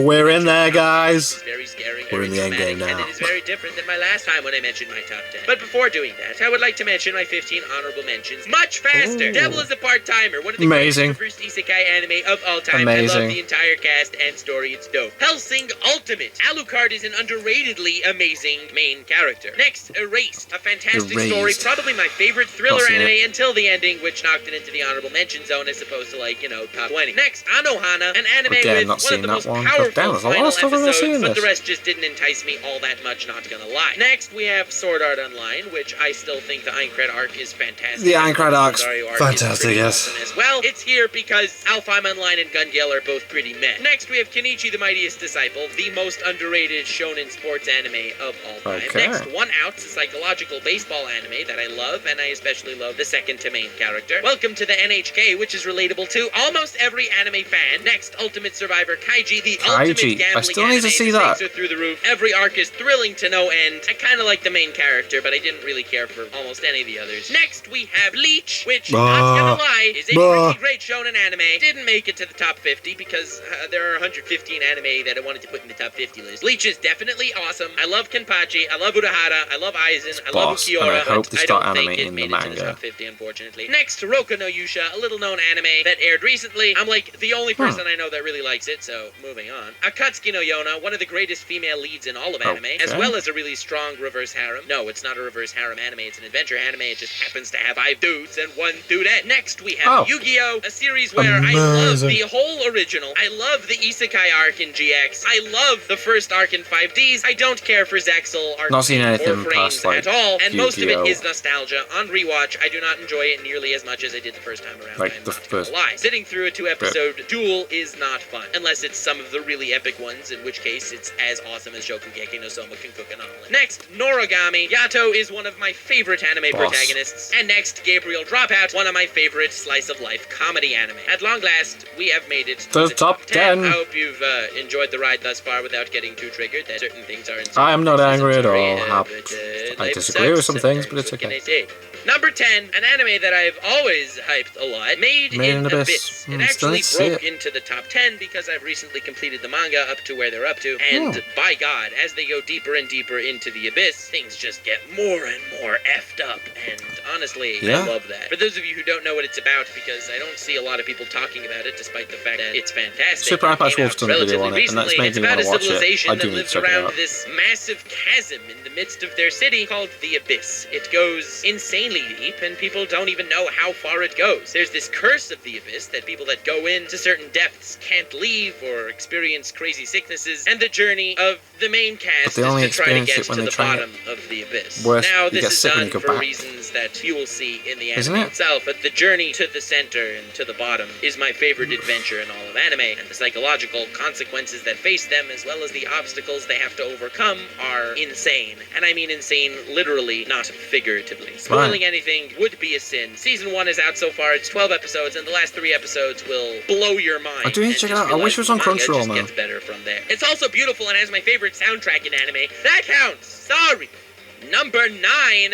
A: We're in there, guys.
B: It's very scary.
A: We're in the end game now.
B: And it is very different than my last time when I mentioned my top 10. But before doing that, I would like to mention my 15 honorable mentions much faster. Devil is a part-timer, one of the greatest first isekai anime of all time. I love the entire cast and story. It's dope. Hellsing Ultimate. Alucard is an underratedly amazing main character. Next, Erased. A fantastic story. Probably my favorite thriller anime until the ending, which knocked it into the honorable mention zone as opposed to top 20. Next, Anohana, an anime with one of the most powerful final episodes, but the rest just didn't entice me all that much, not gonna lie. Next, we have Sword Art Online, which I still think the Aincrad arc is fantastic.
A: The Aincrad arc's fantastic, yes.
B: Awesome as well. It's here because Alfheim Online and Gun Gale are both pretty meh. Next, we have Kenichi the Mightiest Disciple, the most underrated shonen sports anime of all time. Next, One Out's a psychological baseball anime that I love, and I especially love the second to main character. Welcome to the NHK, which is relatable to almost every anime fan. Next, Ultimate Survivor Kaiji, the ultimate gambling
A: I still need to see that.
B: Stakes are through the roof. Every arc is thrilling to no end. I kind of like the main character, but I didn't really care for almost any of the others. Next, we have Bleach, which, not gonna lie, is a pretty great shonen anime. Didn't make it to the top 50 because there are 115 anime that I wanted to put in the top 50 list. Bleach is definitely awesome. I love Kenpachi, I love Urahara, I love Aizen, I love Ukiura, but I don't think it made it to the top 50, unfortunately. Next, Roku no Yusha, a little-known anime that aired recently. I'm like the only person I know that really likes it, so moving on. Akatsuki no Yona, one of the greatest female leads in all of anime, as well as a really strong reverse harem. No, it's not a reverse harem anime, it's an adventure anime. It just happens to have 5 dudes and 1 dudette. Next, we have Yu-Gi-Oh!, a series where I love the whole original. I love the Isekai arc in GX. I love the first arc in 5Ds. I don't care for Zexal, Arc, or Frames at all, and most of it is nostalgia. On rewatch, I do not enjoy it nearly as much as I did the first time around. I'm not gonna lie. Sitting through a 2-episode duel is not fun. unless it's some of the really epic ones, in which case it's as awesome as Shokugeki no Soma can cook an omelet. Next, Noragami. Yato is one of my favorite anime protagonists. And next, Gabriel Dropout, one of my favorite slice-of-life comedy anime. At long last, we have made it to
A: the top 10.
B: I hope you've enjoyed the ride thus far without getting too triggered that certain things are in
A: I am not angry at all.
B: but,
A: I disagree with some things, but it's okay.
B: Number 10, an anime that I've always hyped a lot, Made in Abyss. It actually broke into the top 10 because I've recently completed the manga up to where they're up to, and by God, as they go deeper and deeper into the abyss, things just get more and more effed up, and honestly, I love that. For those of you who don't know what it's about, because I don't see a lot of people talking about it, despite the fact that it's fantastic.
A: Super iPads Wolf's done a video on it, and that's made me want to watch it. I do need to check it out.
B: Around this massive chasm in the midst of their city called the Abyss. It goes insanely deep, and people don't even know how far it goes. There's this curse of the Abyss that people that go into certain depths can't leave or experience crazy sicknesses, and the journey of the main cast is to try to get to the bottom of the Abyss. Now, this is done for reasons that you will see in the anime itself, but the journey to the center and to the bottom is my favorite adventure in all of anime, and the psychological consequences that face them, as well as the obstacles they have to overcome, are insane. And I mean insane literally, not figuratively. Spoiling anything would be a sin. Season 1 is out so far, it's 12 episodes, and the last 3 episodes will blow your mind.
A: I do need to check it out. I wish it was on Crunchyroll now.
B: It gets better from there. It's also beautiful and has my favorite soundtrack in anime. That counts! Sorry! Number 9,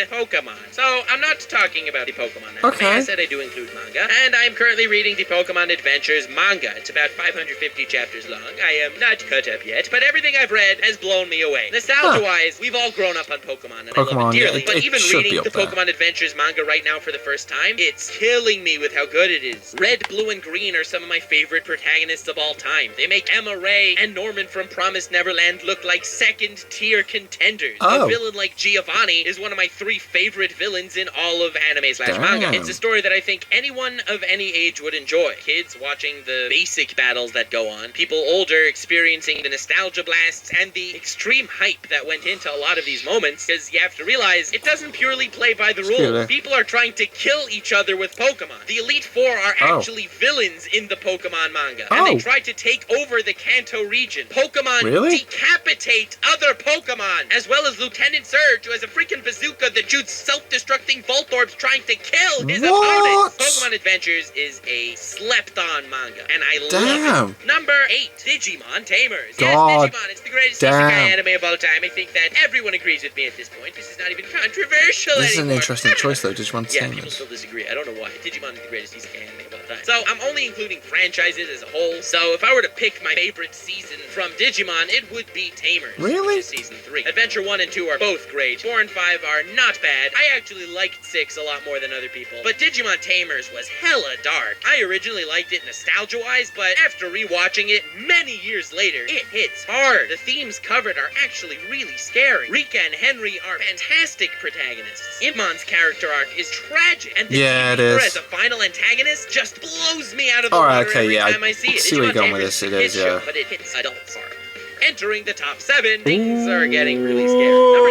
B: Pokemon. So, I'm not talking about the Pokemon anime.
A: Okay.
B: I said I do include manga. And I'm currently reading the Pokemon Adventures manga. It's about 550 chapters long. I am not caught up yet, but everything I've read has blown me away. Nostalgia-wise, we've all grown up on Pokemon, and I love it dearly. But even reading the Pokemon Adventures manga right now for the first time, it's killing me with how good it is. Red, Blue, and Green are some of my favorite protagonists of all time. They make Emma Ray and Norman from Promised Neverland look like second-tier contenders. A villain like Giovanni is one of my 3 favorite villains in all of anime/manga. It's a story that I think anyone of any age would enjoy. Kids watching the basic battles that go on, people older experiencing the nostalgia blasts and the extreme hype that went into a lot of these moments, because you have to realize it doesn't purely play by the rules. People are trying to kill each other with Pokemon. The Elite Four are actually villains in the Pokemon manga, and they try to take over the Kanto region. Pokemon decapitate other Pokemon, as well as Lieutenant Surge, who has a freaking bazooka that shoots self-destructing Voltorbs trying to kill his opponents. Pokemon Adventures is a slept-on manga, and I love it. Number 8, Digimon Tamers. Yes, Digimon, it's the greatest isekai anime of all time. I think that everyone agrees with me at this point. This is not even controversial anymore.
A: This is an interesting choice, though, Digimon Tamers.
B: Yeah, people still disagree. I don't know why. Digimon is the greatest isekai anime of all time. So, I'm only including franchises as a whole, so if I were to pick my favorite season from Digimon, it would be Tamers.
A: Really?
B: Which is season 3. Adventure 1 and 2 are both great. 4 and 5 are not bad. I actually liked 6 a lot more than other people, but Digimon Tamers was hella dark. I originally liked it nostalgia-wise, but after rewatching it many years later, it hits hard. The themes covered are actually really scary. Rika and Henry are fantastic protagonists. Imon's character arc is tragic, and the as a final antagonist just blows me out of the water every time I see it.
A: See where you're going with this. It is,
B: but it hits adults hard. Entering the top 7, things are getting really scary. Number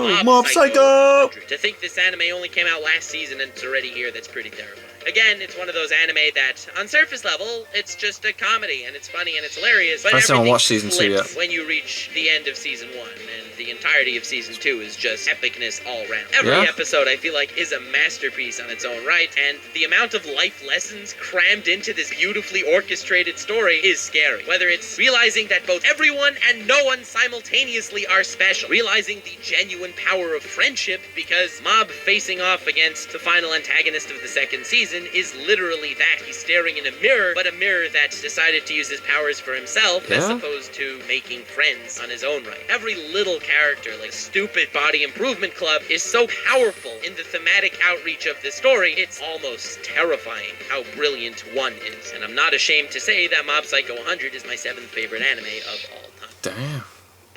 B: 7 is Mob Psycho 100. To think this anime only came out last season and it's already here, that's pretty terrifying. Again, it's one of those anime that, on surface level, it's just a comedy, and it's funny and it's hilarious, but everything
A: watched season 2 yet.
B: When you reach the end of season 1, and the entirety of season 2 is just epicness all around. Every episode, I feel like, is a masterpiece on its own right, and the amount of life lessons crammed into this beautifully orchestrated story is scary. Whether it's realizing that both everyone and no one simultaneously are special, realizing the genuine power of friendship, because Mob facing off against the final antagonist of the second season is literally that. He's staring in a mirror, but a mirror that decided to use his powers for himself as opposed to making friends on his own right. Every little character, like Stupid Body Improvement Club, is so powerful in the thematic outreach of this story, it's almost terrifying how brilliant one is. And I'm not ashamed to say that Mob Psycho 100 is my 7th favorite anime of all time.
A: Damn.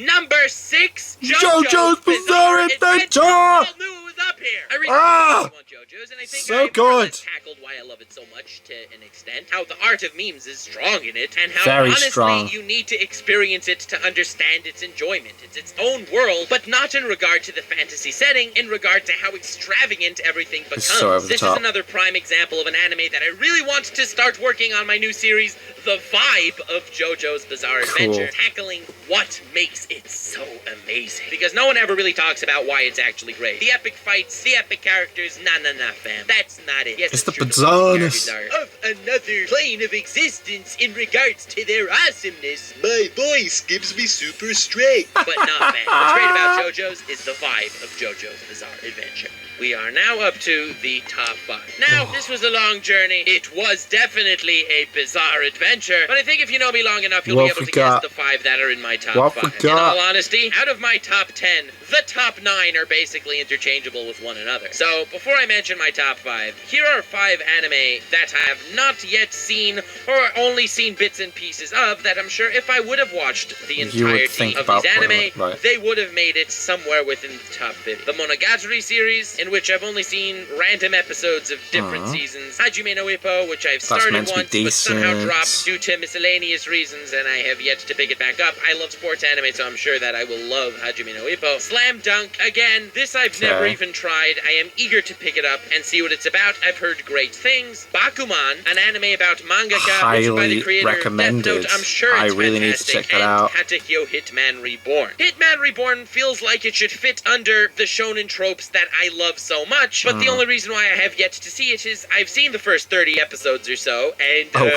B: Number 6, JoJo's Bizarre Adventure! All news up here! I really want JoJo's, and I think
A: So
B: I more or
A: good.
B: less tackled why I love it so much to an extent. How the art of memes is strong in it, and how
A: Very
B: honestly
A: strong.
B: you need to experience it to understand its enjoyment. It's its own world, but not in regard to the fantasy setting, in regard to how extravagant everything becomes.
A: so over the
B: This
A: top.
B: is another prime example of an anime that I really want to start working on my new series, The Vibe of JoJo's Bizarre Adventure, tackling what makes it so amazing. Because no one ever really talks about why it's actually great. The epic fights, the epic characters, nah, fam. That's not it. Yes,
A: It's the
B: true,
A: bizarreness.
B: characters are of another plane of existence in regards to their awesomeness.
D: My voice gives me super strength.
B: But not bad. What's great about JoJo's is the vibe of JoJo's Bizarre Adventure. We are now up to the top 5. Now, this was a long journey. It was definitely a bizarre adventure, but I think if you know me long enough, you'll be able to guess the 5 that are in my top 5. In all honesty, out of my top 10, the top 9 are basically interchangeable with one another. So, before I mention my top 5, here are 5 anime that I have not yet seen or only seen bits and pieces of that I'm sure if I would have watched the entirety of these anime, they would have made it somewhere within the top 50. The Monogatari series, in which I've only seen random episodes of different seasons. Hajime no Ippo, which I've started once, but somehow dropped due to miscellaneous reasons, and I have yet to pick it back up. I love sports anime, so I'm sure that I will love Hajime no Ippo. Slam Dunk, again, this I've never even tried. I am eager to pick it up and see what it's about. I've heard great things. Bakuman, an anime about mangaka, written by the creator of Death Note. I'm sure it's
A: really need to check that out.
B: Hatakyo Hitman Reborn. Hitman Reborn feels like it should fit under the shonen tropes that I love so much, but the only reason why I have yet to see it is I've seen the first 30 episodes or so, and I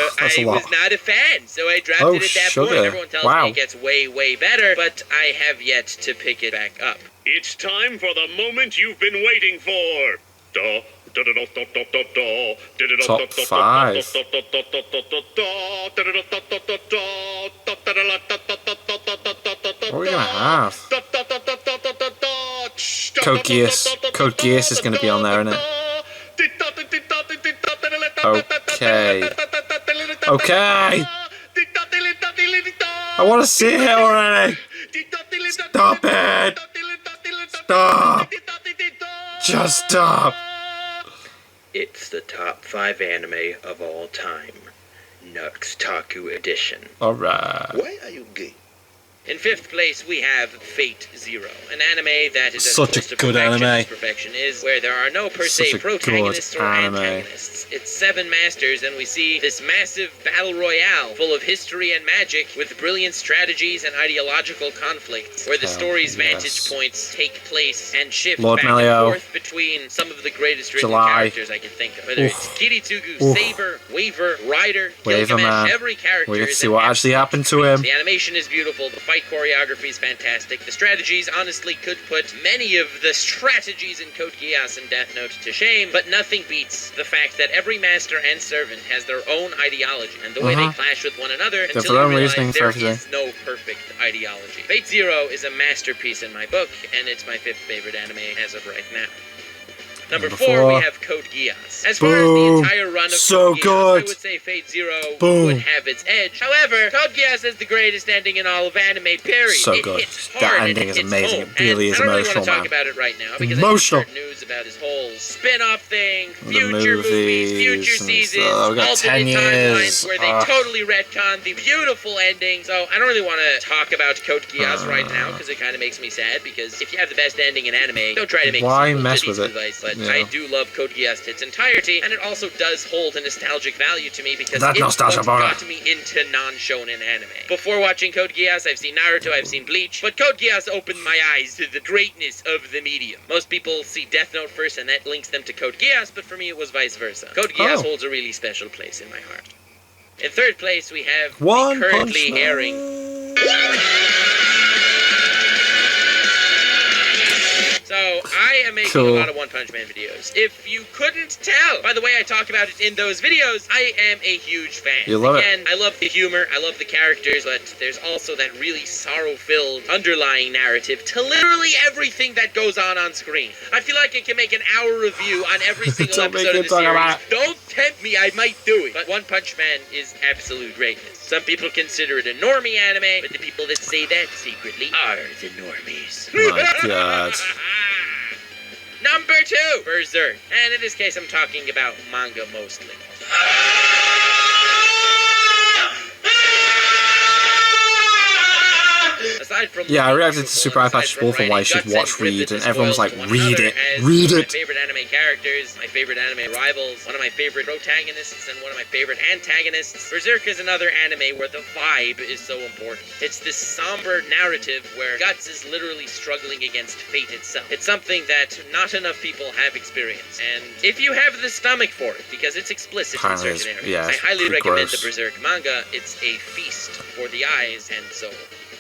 B: was not a fan, so I dropped it at that point. Everyone tells me it gets way, way better, but I have yet to pick it back up.
E: It's time for the moment you've been waiting for.
A: Top 5. What are we gonna have? Code Geass. Code Geass is gonna be on there, isn't it? Okay. Okay! I want to see it already! Stop it! Stop! Just stop!
C: It's the top 5 anime of all time. Nux Taku edition.
A: Alright.
D: Why are you gay?
B: In 5th place, we have Fate Zero, an anime that is
A: such a good anime.
B: Perfection is, where there are no per se protagonists or antagonists. It's 7 masters, and we see this massive battle royale full of history and magic with brilliant strategies and ideological conflicts, where the story's vantage points take place and shift back and forth between some of the greatest written characters I can think of. Whether it's Kiritsugu, Saber, Waver, Rider, Gilgamesh, every character
A: we get to see what actually happened to him.
B: The animation is beautiful, the fight choreography is fantastic. The strategies honestly could put many of the strategies in Code Geass and Death Note to shame, but nothing beats the fact that every master and servant has their own ideology, and the way they clash with one another until you realize there is no perfect ideology. Fate Zero is a masterpiece in my book, and it's my 5th favorite anime as of right now. Number 4, we have Code Geass. As far as the entire run of Code Geass, I would say Fate Zero would have its edge. However, Code Geass has the greatest ending in all of anime, period.
A: So good. That ending is amazing. It really is emotional, man. I don't really want to talk about it right now, because I just heard news about his whole spin-off thing, future movies, future seasons, alternate timelines, where they totally retcon the beautiful ending. So I don't really want to talk about Code Geass right now, because it kind of makes me sad, because if you have the best ending in anime, don't try to make mess with it?
B: Advice, but I do love Code Geass to its entirety, and it also does hold a nostalgic value to me because it's what got me into non-shonen anime. Before watching Code Geass, I've seen Naruto, I've seen Bleach, but Code Geass opened my eyes to the greatness of the medium. Most people see Death Note first, and that links them to Code Geass, but for me it was vice versa. Code Geass holds a really special place in my heart. In 3rd place, we have the currently airing... So, I am making a lot of One Punch Man videos. If you couldn't tell by the way I talk about it in those videos, I am a huge fan. Again, I love the humor, I love the characters, but there's also that really sorrow-filled underlying narrative to literally everything that goes on screen. I feel like I can make an hour review on every single episode of the series. Don't tempt me, I might do it. But One Punch Man is absolute greatness. Some people consider it a normie anime, but the people that say that secretly are the normies.
A: My God.
B: Number 2, Berserk. And in this case, I'm talking about manga mostly. Aside from
A: yeah, I reacted to Super Eye Patch Wolf and why you should watch Read, and everyone was like, read it, read it.
B: My favorite anime characters, my favorite anime rivals, one of my favorite protagonists, and one of my favorite antagonists. Berserk is another anime where the vibe is so important. It's this somber narrative where Guts is literally struggling against fate itself. It's something that not enough people have experienced, and if you have the stomach for it, because it's explicit in certain areas,
A: yeah,
B: I highly recommend
A: gross.
B: the Berserk manga. It's a feast for the eyes and soul.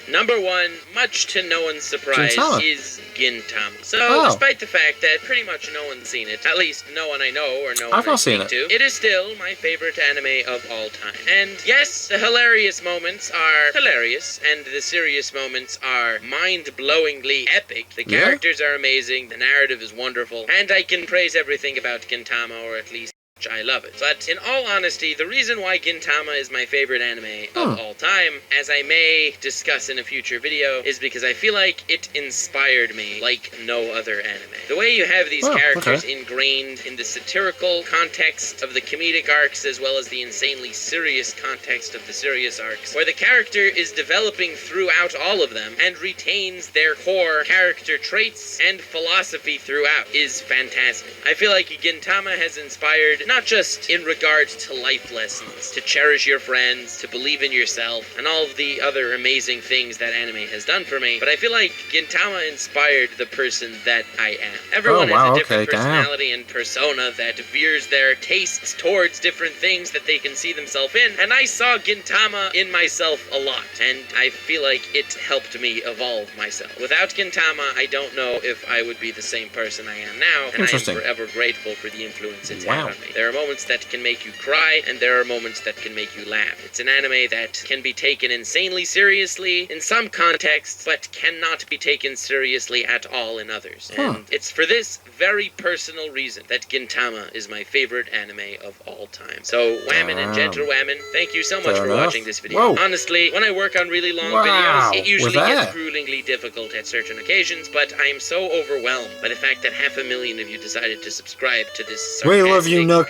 B: Number 1, much to no one's surprise,
A: Gintama.
B: is Gintama. So, despite the fact that pretty much no one's seen it, at least no one I know or no one
A: I've not seen
B: to, it is still my favorite anime of all time. And yes, the hilarious moments are hilarious, and the serious moments are mind-blowingly epic. The characters are amazing, the narrative is wonderful, and I can praise everything about Gintama, or at least I love it. But in all honesty, the reason why Gintama is my favorite anime of all time, as I may discuss in a future video, is because I feel like it inspired me like no other anime. The way you have these characters ingrained in the satirical context of the comedic arcs as well as the insanely serious context of the serious arcs, where the character is developing throughout all of them and retains their core character traits and philosophy throughout, is fantastic. I feel like Gintama has inspired not just in regards to life lessons, to cherish your friends, to believe in yourself, and all of the other amazing things that anime has done for me, but I feel like Gintama inspired the person that I am. Everyone has a different personality and persona that veers their tastes towards different things that they can see themselves in, and I saw Gintama in myself a lot, and I feel like it helped me evolve myself. Without Gintama, I don't know if I would be the same person I am now, and I am forever grateful for the influence it's had on me. There are moments that can make you cry, and there are moments that can make you laugh. It's an anime that can be taken insanely seriously in some contexts, but cannot be taken seriously at all in others. And it's for this very personal reason that Gintama is my favorite anime of all time. So, Whammin' and Gentle Whammin', thank you so much for watching this video. Honestly, when I work on really long videos, it usually gets gruelingly difficult at certain occasions, but I am so overwhelmed by the fact that 500,000 of you decided to subscribe to this sarcastic
A: we love you, Nux.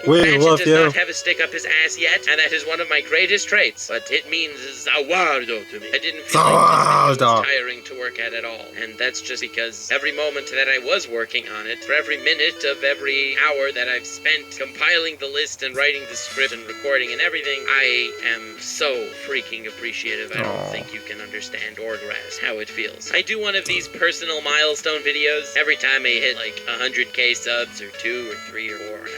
A: We love you.
B: does not have a stick up his ass yet, and that is one of my greatest traits, but it means Zawardo to me. I didn't feel like it was tiring to work at all, and that's just because every moment that I was working on it, for every minute of every hour that I've spent compiling the list and writing the script and recording and everything, I am so freaking appreciative. I don't think you can understand or grasp how it feels. I do one of these personal milestone videos every time I hit like 100k subs, or 2 or 3 or 4 or now 5.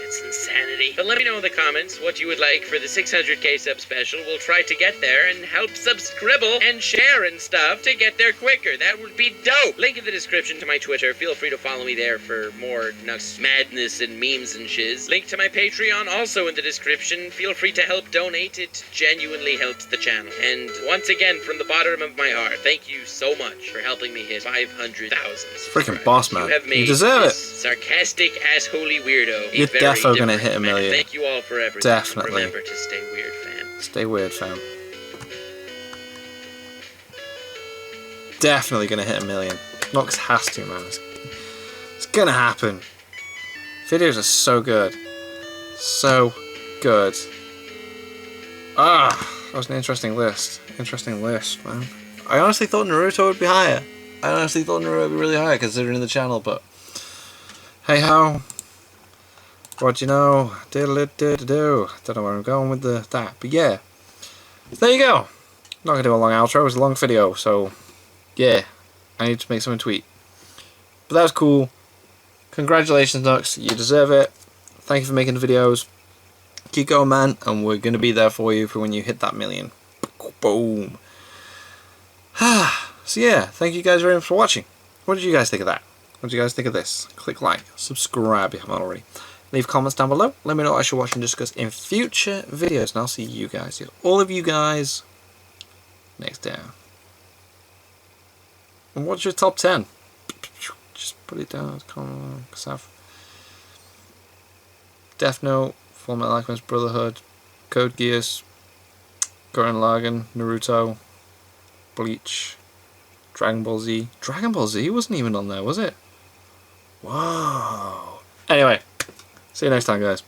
B: It's insanity. But let me know in the comments what you would like for the 600k sub special. We'll try to get there and help subscribble and share and stuff to get there quicker. That would be dope. Link in the description to my Twitter. Feel free to follow me there for more Nux madness and memes and shiz. Link to my Patreon also in the description. Feel free to help donate. It genuinely helps the channel. And once again, from the bottom of my heart, thank you so much for helping me hit 500,000
A: freaking boss, man.
B: You
A: deserve it.
B: Sarcastic ass holy weirdo.
A: You're definitely gonna hit a million.
B: Thank you all for everything.
A: Definitely.
B: Remember to stay weird, fam.
A: Stay weird, fam. Definitely gonna hit a million. Nux has to, man. It's gonna happen. Videos are so good. So good. That was an interesting list. Interesting list, man. I honestly thought Naruto would be higher. I honestly thought Naruto would be really high considering the channel, but hey ho. What you know? Diddle-do-do-do. Don't know where I'm going with that, but yeah. There you go. Not gonna do a long outro. It was a long video, so yeah. I need to make something tweet. But that was cool. Congratulations, Nux. You deserve it. Thank you for making the videos. Keep going, man, and we're gonna be there for you for when you hit that million. Boom. So yeah, thank you guys very much for watching. What did you guys think of that? What did you guys think of this? Click like, subscribe if you haven't already. Leave comments down below. Let me know what I should watch and discuss in future videos. And I'll see you guys, all of you guys, next time. And what's your top 10? Just put it down. Death Note, Fullmetal Alchemist Brotherhood, Code Geass, Gurren Lagann, Naruto, Bleach, Dragon Ball Z. Dragon Ball Z wasn't even on there, was it? Whoa. Anyway, see you next time, guys.